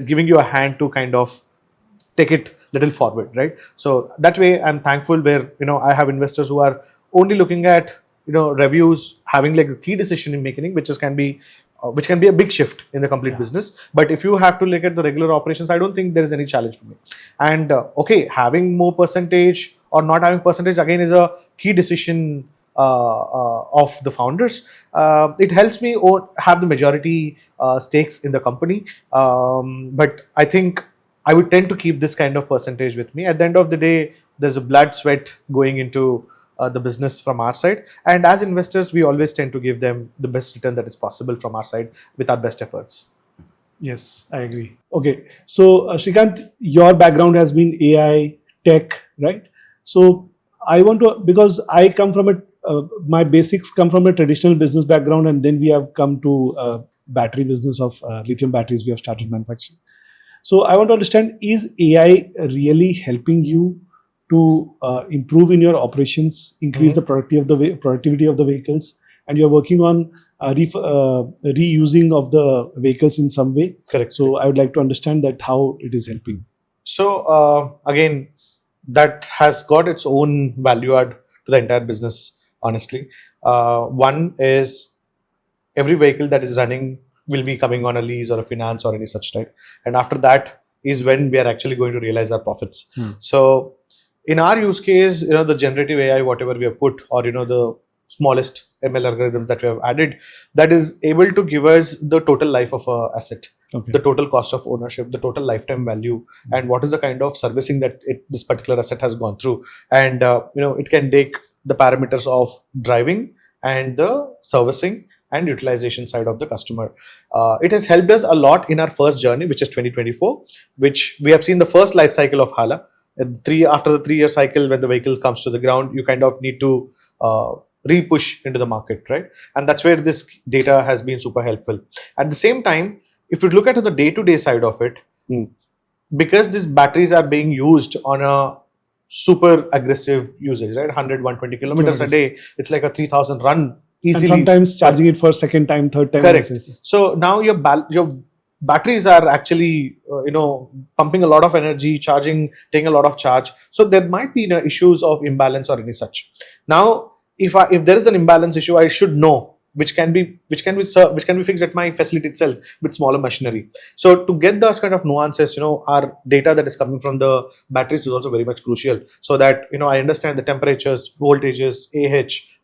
giving you a hand to kind of take it little forward, right? So that way I'm thankful where I have investors who are only looking at reviews, having like a key decision in making, which can be a big shift in the complete business. But if you have to look at the regular operations, I don't think there is any challenge for me. And having more percentage or not having percentage again is a key decision of the founders. It helps me have the majority stakes in the company. But I think I would tend to keep this kind of percentage with me. At the end of the day, there's a blood, sweat going into the business from our side. And as investors, we always tend to give them the best return that is possible from our side with our best efforts. Yes, I agree. Okay. So Srikanth, your background has been AI, tech, right? So I want to, because I come from my basics come from a traditional business background, and then we have come to battery business of lithium batteries. We have started manufacturing. So I want to understand, is AI really helping you to improve in your operations, increase the productivity of the vehicles, and you're working on reusing of the vehicles in some way? Correct. So I would like to understand that how it is helping. So again, that has got its own value add to the entire business, honestly. One is every vehicle that is running will be coming on a lease or a finance or any such type. And after that is when we are actually going to realize our profits. So in our use case, the generative AI, whatever we have put, or the smallest ML algorithms that we have added, that is able to give us the total life of a asset. Okay. The total cost of ownership, the total lifetime value, and what is the kind of servicing that this particular asset has gone through. And it can take the parameters of driving and the servicing and utilization side of the customer. It has helped us a lot in our first journey, which is 2024, which we have seen the first life cycle of Hala. After the 3-year cycle, when the vehicle comes to the ground, you kind of need to re-push into the market, right? And that's where this data has been super helpful. At the same time, if you look at the day-to-day side of it, because these batteries are being used on a super aggressive usage, right? 100, 120 kilometers a day, it's like a 3,000 run easily. And sometimes charging it for second time, third time. Correct. So now your batteries are actually pumping a lot of energy, taking a lot of charge. So there might be issues of imbalance or any such. Now, if there is an imbalance issue, I should know which can be fixed at my facility itself with smaller machinery. So to get those kind of nuances, our data that is coming from the batteries is also very much crucial. So that I understand the temperatures, voltages,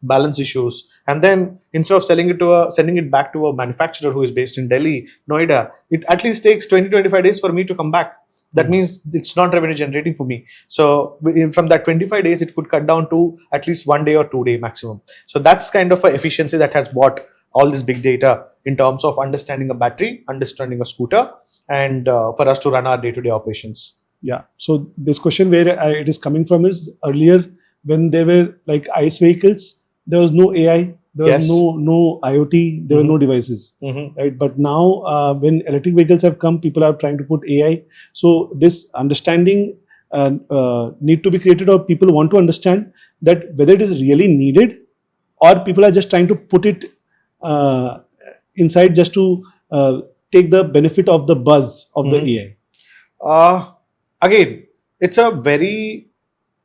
balance issues, and then instead of sending it back to a manufacturer who is based in Delhi, Noida, it at least takes 20-25 days for me to come back. That means it's not revenue generating for me. So from that 25 days, it could cut down to at least 1 day or 2 day maximum. So that's kind of a efficiency that has bought all this big data in terms of understanding a battery, understanding a scooter, and for us to run our day-to-day operations. Yeah. So this question where it is coming from is earlier when there were like ICE vehicles, there was no AI, there was Yes. no IoT, there were no devices, right? But now when electric vehicles have come, people are trying to put AI. So this understanding need to be created, or people want to understand that whether it is really needed, or people are just trying to put it inside just to take the benefit of the buzz of the AI. Again, it's a very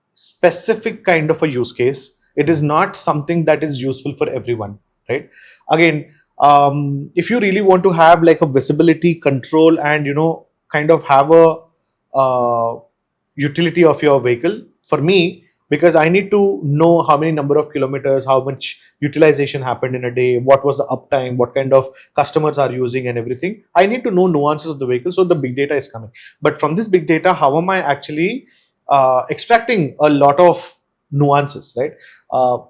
specific kind of a use case. It is not something that is useful for everyone, right? Again, if you really want to have like a visibility control and kind of have a utility of your vehicle, for me, because I need to know how many number of kilometers, how much utilization happened in a day, what was the uptime, what kind of customers are using and everything. I need to know nuances of the vehicle. So the big data is coming. But from this big data, how am I actually extracting a lot of nuances, right?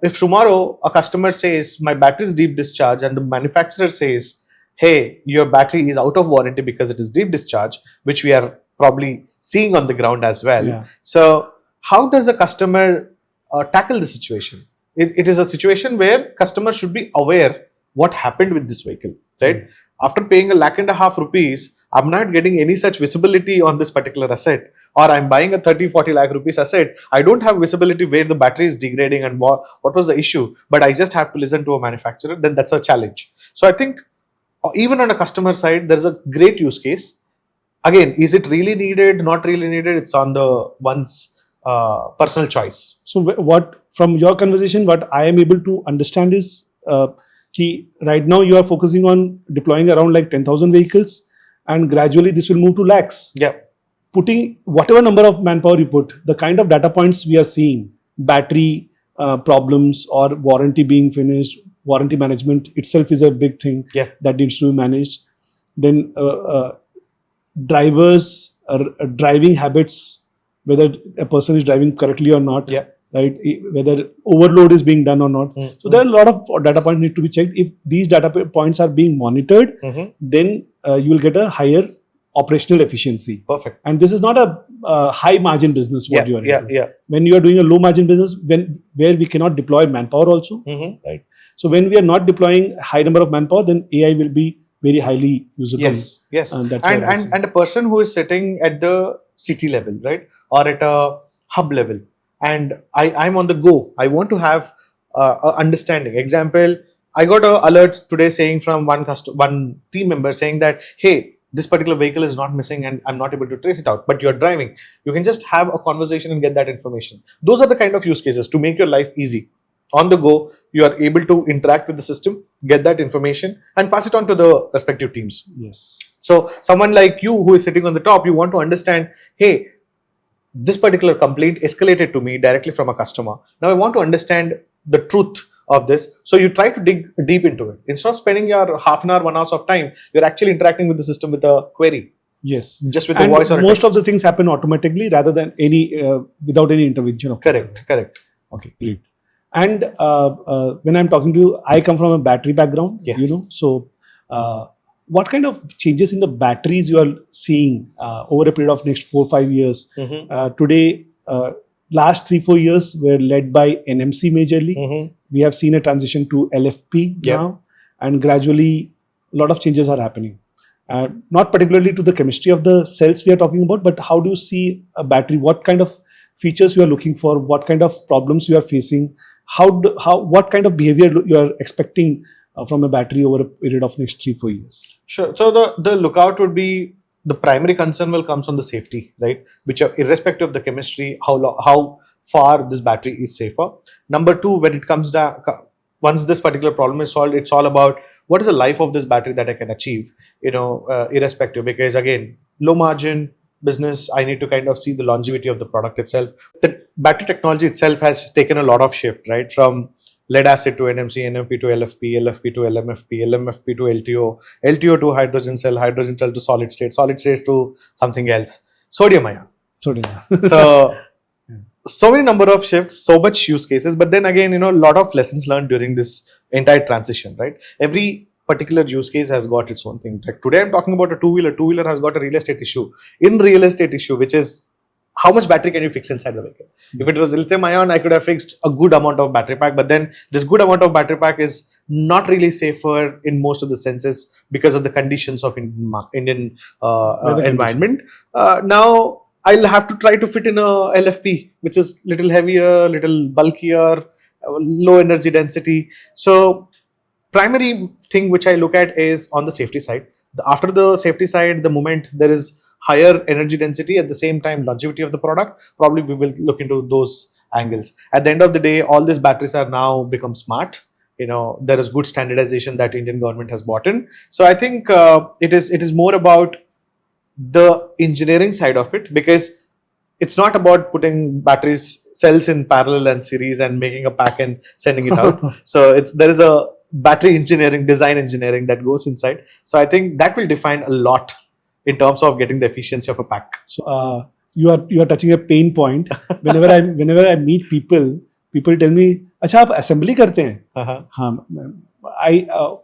If tomorrow a customer says my battery is deep discharge and the manufacturer says, hey, your battery is out of warranty because it is deep discharge, which we are probably seeing on the ground as well. Yeah. So how does a customer tackle the situation? It is a situation where customers should be aware what happened with this vehicle, right? After paying ₹1.5 lakh, I'm not getting any such visibility on this particular asset, or I'm buying a 30-40 lakh rupees asset. I don't have visibility where the battery is degrading and what was the issue, but I just have to listen to a manufacturer. Then that's a challenge. So I think even on a customer side, there's a great use case. Again, is it really needed, not really needed? It's on the one's personal choice. So what, from your conversation, what I am able to understand is right now you are focusing on deploying around like 10,000 vehicles, and gradually this will move to lakhs. Yeah. Putting whatever number of manpower you put, the kind of data points we are seeing, battery problems or warranty being finished, warranty management itself is a big thing that needs to be managed. Then drivers, driving habits, whether a person is driving correctly or not, right? Whether overload is being done or not. So there are a lot of data points need to be checked. If these data points are being monitored, then you will get a higher operational efficiency. Perfect. And this is not a high margin business. What you are doing. When you are doing a low margin business, where we cannot deploy manpower also, right? So when we are not deploying high number of manpower, then AI will be very highly usable. Yes. And a person who is sitting at the city level, right, or at a hub level, and I'm on the go. I want to have a understanding. Example, I got an alert today saying from one team member saying that, hey, this particular vehicle is not missing and I'm not able to trace it out, but you're driving. You can just have a conversation and get that information. Those are the kind of use cases to make your life easy. On the go, you are able to interact with the system, get that information, and pass it on to the respective teams. Yes. So someone like you who is sitting on the top, you want to understand, hey, this particular complaint escalated to me directly from a customer. Now I want to understand the truth of this. So you try to dig deep into it. Instead of spending your half an hour, 1 hour of time, you're actually interacting with the system with a query. Yes. Just with the voice or most of the things happen automatically rather than without any intervention of Correct. Okay, great. And when I'm talking to you, I come from a battery background, so what kind of changes in the batteries you are seeing over a period of next 4-5 years? Today, last 3-4 years were led by NMC majorly. We have seen a transition to LFP now, and gradually a lot of changes are happening. Not particularly to the chemistry of the cells we are talking about, but how do you see a battery? What kind of features you are looking for? What kind of problems you are facing? What kind of behavior you are expecting from a battery over a period of next 3-4 years? Sure. So the lookout would be, the primary concern will comes on the safety, right? Which are irrespective of the chemistry, how far this battery is safer. Number two, when it comes down, once this particular problem is solved, it's all about what is the life of this battery that I can achieve, irrespective. Because again, low margin business, I need to kind of see the longevity of the product itself. The battery technology itself has taken a lot of shift, right? From lead acid to NMC, NMP to LFP, LFP to LMFP, LMFP to LTO, LTO to hydrogen cell to solid state to something else. sodium ion. So, So many number of shifts, so much use cases, but then again, a lot of lessons learned during this entire transition, right? Every particular use case has got its own thing. Like today I'm talking about a two-wheeler has got a real estate issue. In real estate issue, which is how much battery can you fix inside the vehicle? If it was lithium ion, I could have fixed a good amount of battery pack, but then this good amount of battery pack is not really safer in most of the senses because of the conditions of Indian environment. Now I'll have to try to fit in a LFP, which is little heavier, little bulkier, low energy density. So primary thing which I look at is on the safety side. After the safety side, the moment there is higher energy density, at the same time longevity of the product, probably we will look into those angles. At the end of the day, all these batteries are now become smart. There is good standardization that Indian government has bought in. So I think it is more about the engineering side of it, because it's not about putting batteries cells in parallel and series and making a pack and sending it out. So there is a battery engineering, design engineering that goes inside. So I think that will define a lot in terms of getting the efficiency of a pack. So you are touching a pain point. Whenever I meet people tell me, "अच्छा आप assembly करते हैं?" हाँ,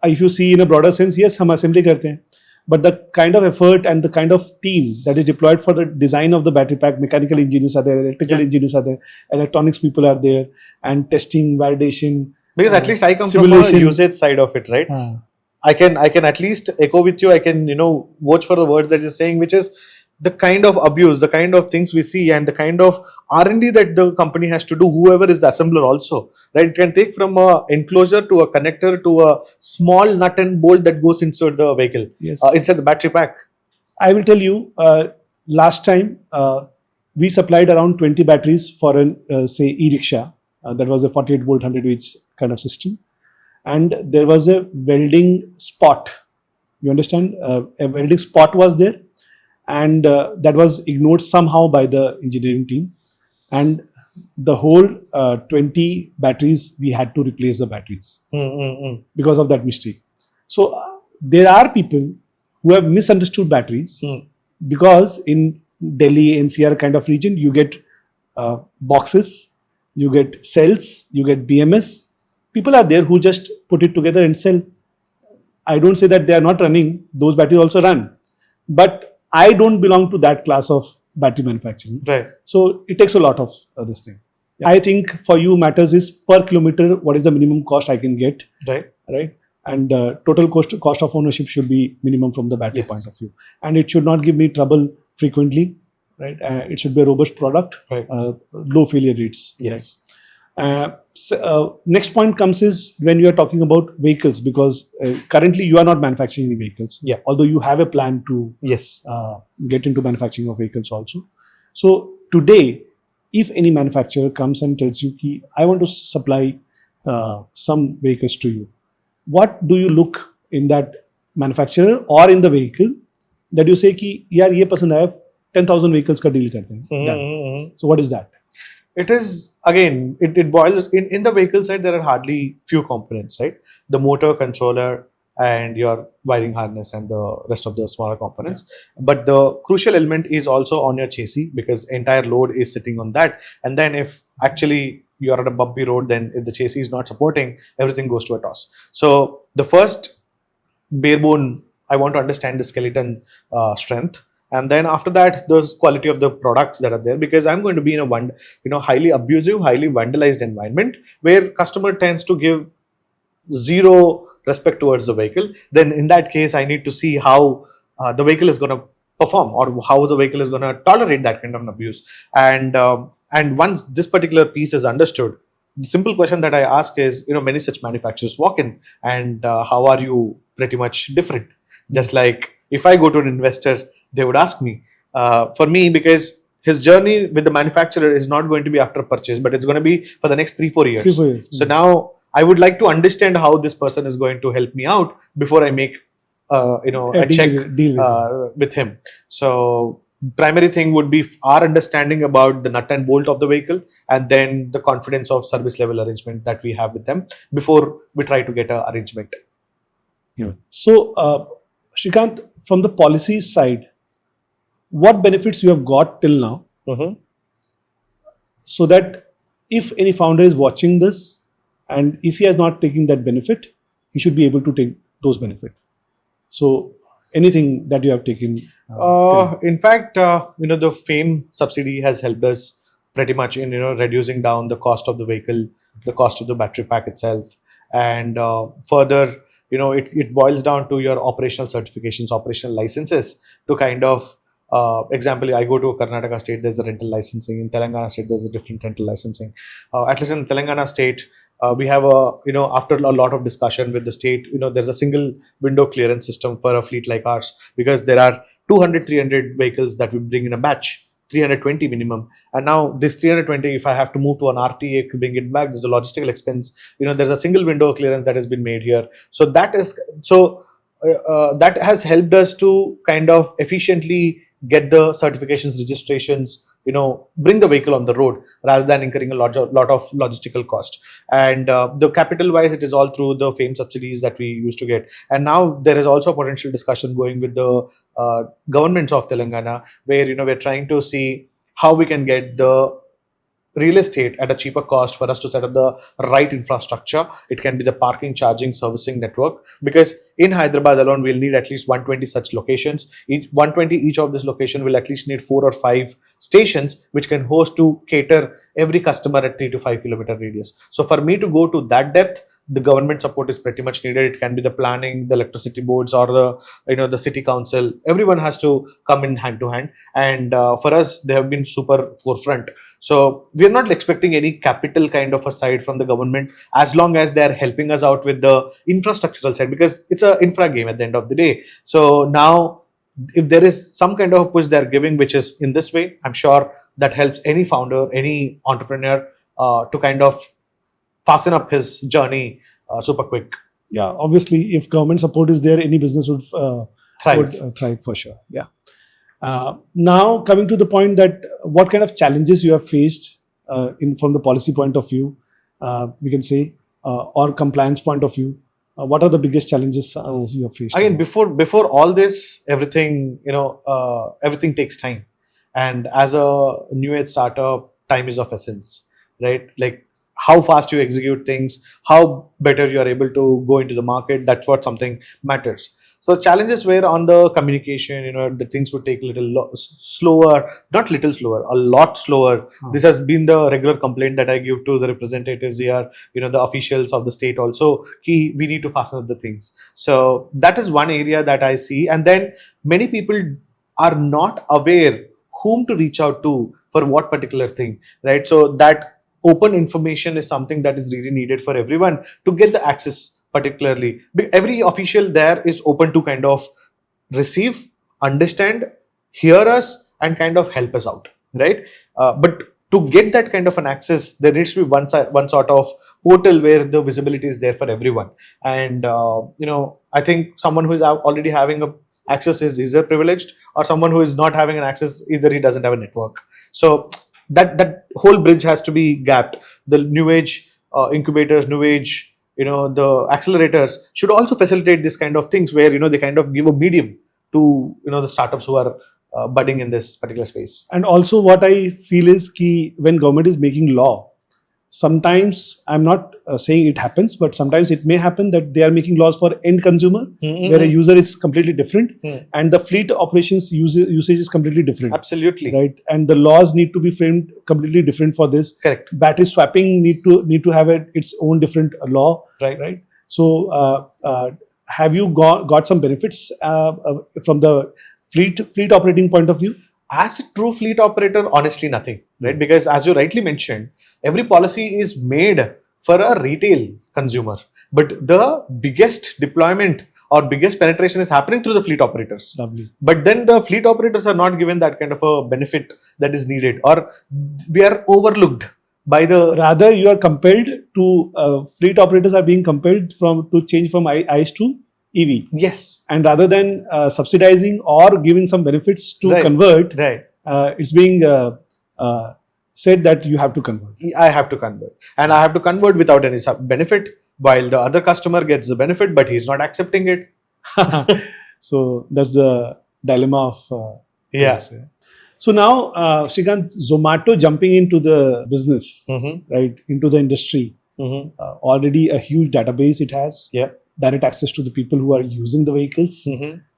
if you see in a broader sense, yes, हम assembly करते हैं. But the kind of effort and the kind of team that is deployed for the design of the battery pack, mechanical engineers are there, electrical engineers are there, electronics people are there, and testing, validation. Because at least I come from the usage side of it, right? I can at least echo with you. I can watch for the words that you're saying, which is the kind of abuse, the kind of things we see, and the kind of R&D that the company has to do, whoever is the assembler also, right? It can take from a enclosure to a connector to a small nut and bolt that goes inside the vehicle, inside the battery pack. I will tell you, last time we supplied around 20 batteries for an, say, e-rickshaw. That was a 48 volt 100 watts kind of system. And there was a welding spot. You understand? A welding spot was there. And that was ignored somehow by the engineering team. And the whole 20 batteries, we had to replace the batteries because of that mistake. So there are people who have misunderstood batteries because in Delhi, NCR kind of region, you get boxes, you get cells, you get BMS. People are there who just put it together and sell. I don't say that they are not running. Those batteries also run. But I don't belong to that class of battery manufacturing. Right. So it takes a lot of this thing. Yeah. I think for you matters is per kilometer, what is the minimum cost I can get. Right. And total cost of ownership should be minimum from the battery point of view. And it should not give me trouble frequently. Right. It should be a robust product. Right. Low failure rates. Yes. Right? Next point comes is when you are talking about vehicles, because currently you are not manufacturing any vehicles. Yeah. Although you have a plan to get into manufacturing of vehicles also. So today, if any manufacturer comes and tells you, ki, I want to supply some vehicles to you, what do you look in that manufacturer or in the vehicle that you say ki, yaar ye pasand aaya, 10,000 vehicles ka deal karte hain. So what is that? It is, again, it boils in the vehicle side. There are hardly few components, right? The motor, controller, and your wiring harness and the rest of the smaller components. But the crucial element is also on your chassis, because entire load is sitting on that. And then if actually you are on a bumpy road, then if the chassis is not supporting, everything goes to a toss. So the first bare bone, I want to understand the skeleton strength. And then after that, the quality of the products that are there, because I'm going to be in a highly abusive, highly vandalized environment where customer tends to give zero respect towards the vehicle. Then in that case, I need to see how the vehicle is going to perform, or how the vehicle is going to tolerate that kind of abuse. And once this particular piece is understood, the simple question that I ask is, many such manufacturers walk in and how are you pretty much different? Just like if I go to an investor, they would ask me. For me, because his journey with the manufacturer is not going to be after purchase, but it's going to be for the next 3-4 years. 3-4 years. So now I would like to understand how this person is going to help me out before I make a check with him. So primary thing would be our understanding about the nut and bolt of the vehicle, and then the confidence of service level arrangement that we have with them before we try to get an arrangement. So Srikanth, from the policies side, what benefits you have got till now, so that if any founder is watching this and if he has not taken that benefit, he should be able to take those benefits. So anything that you have taken? In fact, the FAME subsidy has helped us pretty much in reducing down the cost of the vehicle, the cost of the battery pack itself, and further, it boils down to your operational certifications, operational licenses to kind of. Example, I go to Karnataka state, there's a rental licensing. In Telangana state, there's a different rental licensing. At least in Telangana state, we have after a lot of discussion with the state, there's a single window clearance system for a fleet like ours, because there are 200, 300 vehicles that we bring in a batch, 320 minimum. And now this 320, if I have to move to an RTA to bring it back, there's a logistical expense. There's a single window clearance that has been made here. So that has helped us to kind of efficiently get the certifications, registrations, bring the vehicle on the road rather than incurring a lot of logistical cost. And the capital wise, it is all through the FAME subsidies that we used to get. And now there is also a potential discussion going with the governments of Telangana, where we're trying to see how we can get the real estate at a cheaper cost for us to set up the right infrastructure. It can be the parking, charging, servicing network, because in Hyderabad alone we'll need at least 120 such locations. Each of this location will at least need 4 or 5 stations which can host to cater every customer at 3 to 5 kilometer radius. So for me to go to that depth, the government support is pretty much needed. It can be the planning, the electricity boards, or the city council. Everyone has to come in hand to hand, and for us they have been super forefront. So we are not expecting any capital kind of a side from the government, as long as they are helping us out with the infrastructural side, because it's an infra game at the end of the day. So now, if there is some kind of push they're giving, which is in this way, I'm sure that helps any founder, any entrepreneur to kind of fasten up his journey super quick. Yeah, obviously, if government support is there, any business would thrive for sure. Yeah. Now coming to the point that what kind of challenges you have faced from the policy point of view, we can say, or compliance point of view. What are the biggest challenges you have faced? Again, before all this, everything everything takes time, and as a new age startup, time is of essence, right? Like how fast you execute things, how better you are able to go into the market. That's what something matters. So challenges were on the communication, the things would take a little slower, not little slower, a lot slower. This has been the regular complaint that I give to the representatives here, the officials of the state also. We need to fasten up the things. So that is one area that I see. And then many people are not aware whom to reach out to for what particular thing, right? So that open information is something that is really needed for everyone to get the access. Particularly, every official there is open to kind of receive, understand, hear us, and kind of help us out, right? But to get that kind of an access, there needs to be one sort of portal where the visibility is there for everyone. And I think someone who is already having a access is either privileged, or someone who is not having an access, either he doesn't have a network. So that whole bridge has to be gapped. The new age incubators, new age, the accelerators should also facilitate this kind of things, where they kind of give a medium to the startups who are budding in this particular space. And also what I feel is key, when government is making law, sometimes, I'm not saying it happens, but sometimes it may happen that they are making laws for end consumer, where a user is completely different, and the fleet operations usage is completely different. Absolutely. Right. And the laws need to be framed completely different for this. Correct. Battery swapping need to have its own different law. Right. So have you got some benefits from the fleet operating point of view? As a true fleet operator, honestly, nothing, right? Because as you rightly mentioned, every policy is made for a retail consumer, but the biggest deployment or biggest penetration is happening through the fleet operators. Lovely. But then the fleet operators are not given that kind of a benefit that is needed, or we are overlooked by the... Rather, you are compelled to, fleet operators are being compelled to change from ICE to EV. Yes. And rather than subsidizing or giving some benefits to convert, it's being said that you have to convert. I have to convert. And I have to convert without any benefit, while the other customer gets the benefit, but he's not accepting it. So that's the dilemma of Yeah. Yes, yeah. So now, Srikanth, Zomato jumping into the business, right, into the industry. Already a huge database it has. Yeah. Direct access to the people who are using the vehicles,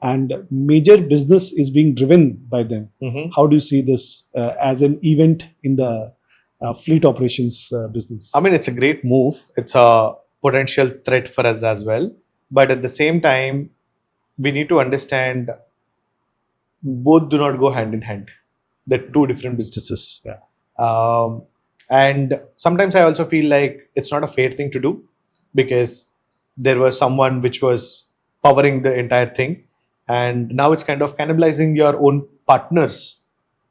and major business is being driven by them. How do you see this as an event in the fleet operations business? I mean, it's a great move. It's a potential threat for us as well. But at the same time, we need to understand both do not go hand in hand. They're two different businesses. Yeah. And sometimes I also feel like it's not a fair thing to do, because there was someone which was powering the entire thing, and now it's kind of cannibalizing your own partners,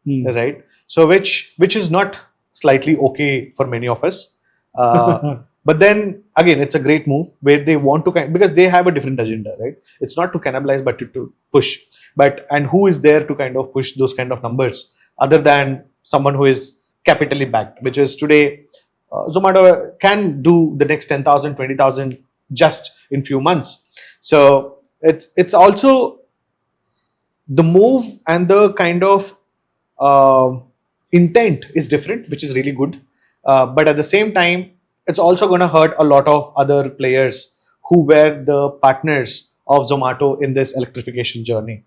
right? So which is not slightly okay for many of us. But then again, it's a great move where they want to because they have a different agenda, right? It's not to cannibalize, but to push. And who is there to kind of push those kind of numbers other than someone who is capitally backed, which is today Zomato can do the next 10,000, 20,000 just in few months. So it's also the move and the kind of intent is different, which is really good. But at the same time, it's also going to hurt a lot of other players who were the partners of Zomato in this electrification journey.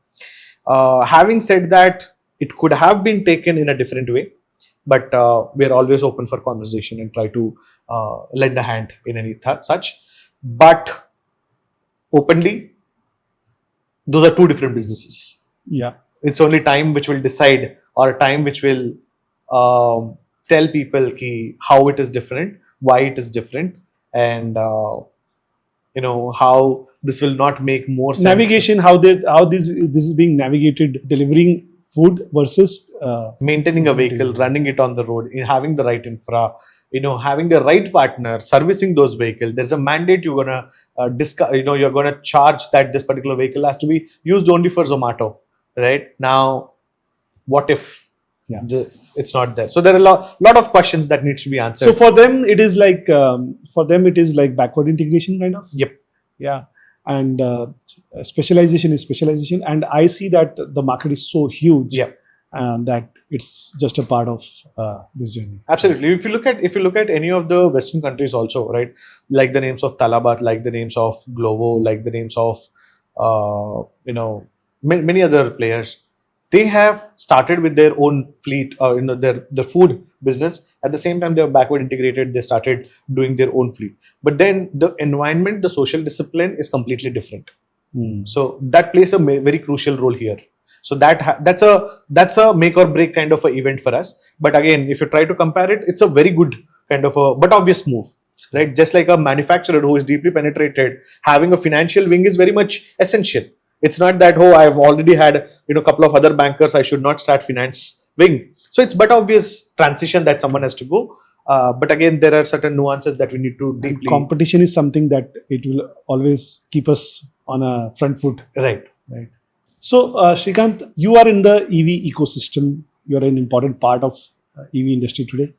Having said that, it could have been taken in a different way, but we're always open for conversation and try to lend a hand in any such. But openly, those are two different businesses. Yeah. It's only time which will decide, or time which will tell people how it is different, why it is different, and how this will not make more sense. Navigation, how this is being navigated, delivering food versus maintaining a vehicle, running it on the road, having the right infra, having the right partner, servicing those vehicles. There's a mandate you're gonna you're gonna charge that this particular vehicle has to be used only for Zomato, right? Now, what if it's not there? So there are a lot of questions that needs to be answered. So for them, it is like backward integration kind of. Yep. Yeah. And specialization is specialization, and I see that the market is so huge. Yeah. That it's just a part of this journey. Absolutely. If you look at any of the Western countries also, right, like the names of Talabat, like the names of Glovo, like the names of many other players, they have started with their own fleet, their food business. At the same time, they are backward integrated. They started doing their own fleet. But then the environment, the social discipline is completely different. So that plays a very crucial role here. So that's a make or break kind of an event for us. But again, if you try to compare it, it's a very good kind of but obvious move, right? Just like a manufacturer who is deeply penetrated, having a financial wing is very much essential. It's not that, I've already had a couple of other bankers, I should not start finance wing. So it's but obvious transition that someone has to go. But again, there are certain nuances that we need to deeply. Competition is something that it will always keep us on a front foot. Right. So, Srikanth, you are in the EV ecosystem. You are an important part of EV industry today.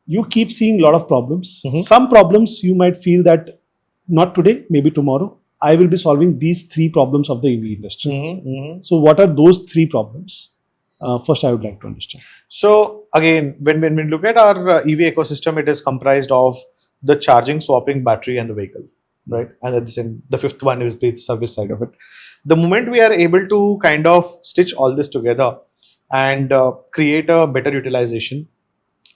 You keep seeing a lot of problems. Some problems you might feel that not today, maybe tomorrow, I will be solving these 3 problems of the EV industry. So, what are those 3 problems? First, I would like to understand. So, again, when we look at our EV ecosystem, it is comprised of the charging, swapping, battery, and the vehicle, right? And at the 5th one is the service side of it. The moment we are able to kind of stitch all this together and create a better utilization,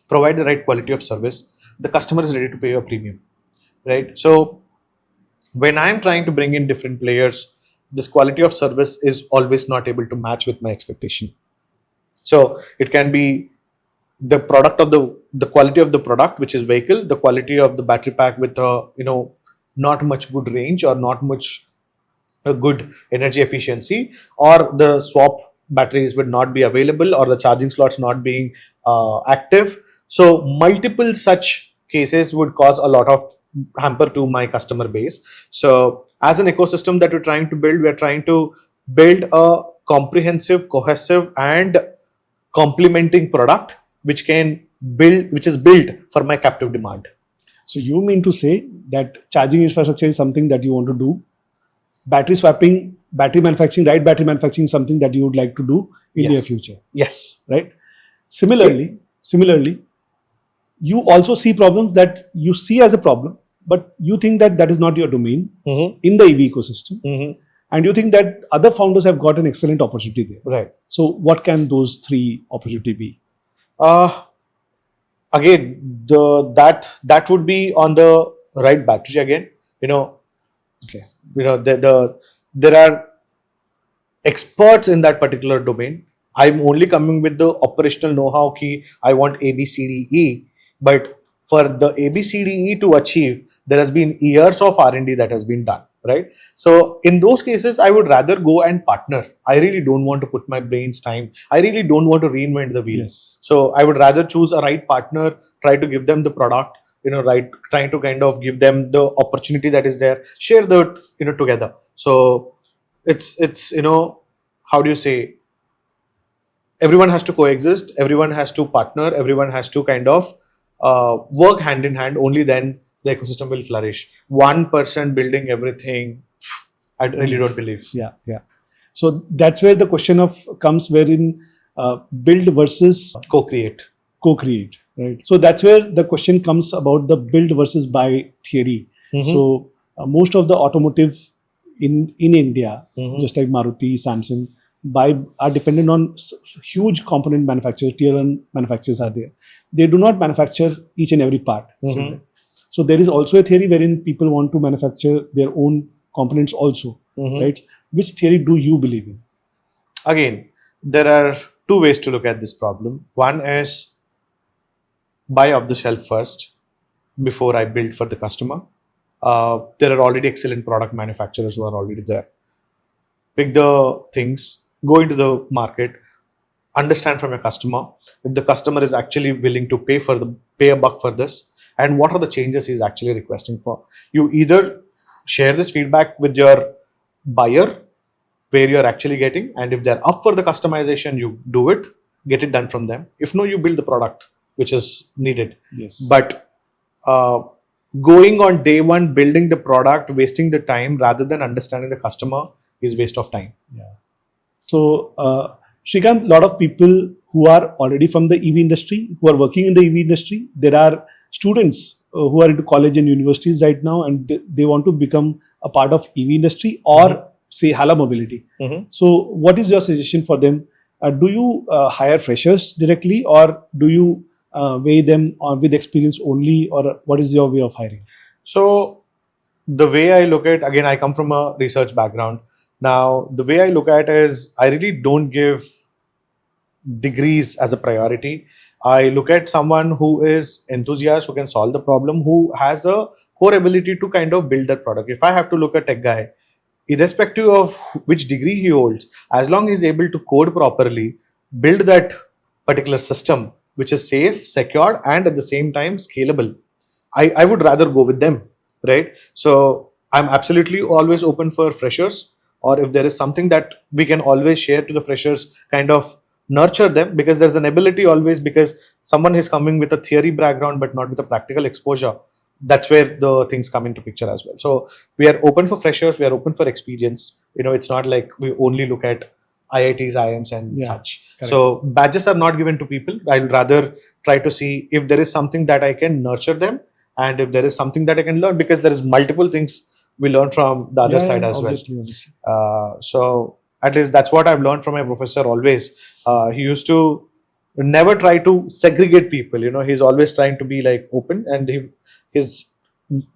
provide the right quality of service, the customer is ready to pay a premium, right? So when I'm trying to bring in different players, this quality of service is always not able to match with my expectation. So it can be the product of the quality of the product, which is vehicle, the quality of the battery pack with not much good range or not much a good energy efficiency, or the swap batteries would not be available, or the charging slots not being active. So multiple such cases would cause a lot of hamper to my customer base. So as an ecosystem that we're trying to build, we're trying to build a comprehensive, cohesive, and complementing product which is built for my captive demand. So you mean to say that charging infrastructure is something that you want to do, battery swapping, battery manufacturing, right? Battery manufacturing is something that you would like to do in Yes. near future, Yes. right? Similarly, you also see problems that you see as a problem, but you think that that is not your domain in the EV ecosystem, and you think that other founders have got an excellent opportunity there. Right. So, what can those three opportunity be? Again, that would be on the right battery again. Okay. There are experts in that particular domain. I'm only coming with the operational know-how key. I want A, B, C, D, E. But for the A, B, C, D, E to achieve, there has been years of R&D that has been done, right? So in those cases, I would rather go and partner. I really don't want to put my brain's time. I really don't want to reinvent the wheel. Yes. So I would rather choose a right partner, try to give them the product, trying to kind of give them the opportunity that is there, share the, together. So it's how do you say, everyone has to coexist, everyone has to partner, everyone has to kind of work hand in hand. Only then the ecosystem will flourish. One person building everything, I really don't believe. Yeah. So that's where the question of comes, wherein build versus Co-create, right? So that's where the question comes about the build versus buy theory. So most of the automotive in India, just like Maruti, Samsung, are dependent on huge component manufacturers, tier 1 manufacturers are there. They do not manufacture each and every part. So there is also a theory wherein people want to manufacture their own components also, right? Which theory do you believe in? Again, there are two ways to look at this problem. One is buy off the shelf first before I build for the customer. There are already excellent product manufacturers who are already there. Pick the things, go into the market, understand from your customer if the customer is actually willing to pay a buck for this, and what are the changes he's actually requesting for. You either share this feedback with your buyer where you're actually getting, and if they're up for the customization, you do it, get it done from them. If no, you build the product which is needed. Yes. But going on day one, building the product, wasting the time rather than understanding the customer is waste of time. Yeah. So, Srikanth, a lot of people who are already from the EV industry, who are working in the EV industry, there are students who are into college and universities right now, and they want to become a part of EV industry or say Hala Mobility. So, what is your suggestion for them? Do you hire freshers directly, or do you weigh them with experience only, or what is your way of hiring? So the way I look at, again, I come from a research background. Now, the way I look at is I really don't give degrees as a priority. I look at someone who is enthusiast, who can solve the problem, who has a core ability to kind of build that product. If I have to look at a tech guy, irrespective of which degree he holds, as long as he's able to code properly, build that particular system which is safe, secured, and at the same time scalable, I would rather go with them, right? So I'm absolutely always open for freshers, or if there is something that we can always share to the freshers, kind of nurture them, because there's an ability always, because someone is coming with a theory background but not with a practical exposure. That's where the things come into picture as well. So we are open for freshers, we are open for experience. It's not like we only look at IITs, IIMs and such. Correct. So badges are not given to people. I'll rather try to see if there is something that I can nurture them, and if there is something that I can learn, because there is multiple things we learn from the other side as obviously. well. So at least that's what I've learned from my professor always. He used to never try to segregate people. He's always trying to be like open, and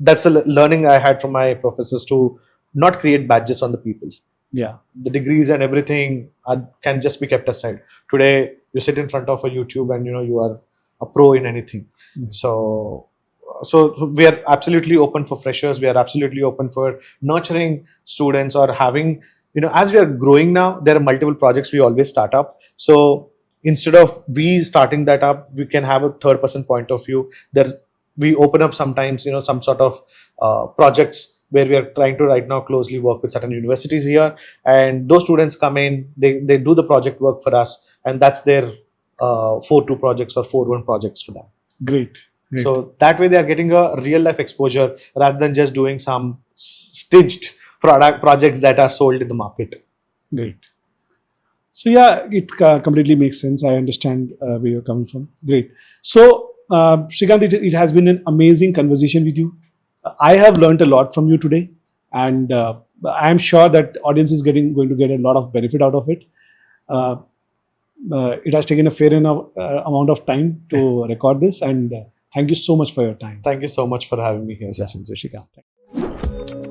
that's the learning I had from my professors, to not create badges on the people. Yeah. The degrees and everything can just be kept aside. Today, you sit in front of a YouTube and you are a pro in anything. So we are absolutely open for freshers. We are absolutely open for nurturing students, or having, as we are growing now, there are multiple projects we always start up. So instead of we starting that up, we can have a third person point of view. We open up sometimes, some sort of projects where we are trying to right now closely work with certain universities here, and those students come in, they do the project work for us, and that's their 4-2 projects or 4-1 projects for them. Great. So that way they are getting a real life exposure rather than just doing some stitched projects that are sold in the market. Great. So yeah, it completely makes sense. I understand where you're coming from. Great. So Srikanth, it has been an amazing conversation with you. I have learned a lot from you today, and I am sure that audience is going to get a lot of benefit out of it. Uh, it has taken a fair enough amount of time to record this, and thank you so much for your time. Thank you so much for having me here, Yeah, Sachin. Srikanth.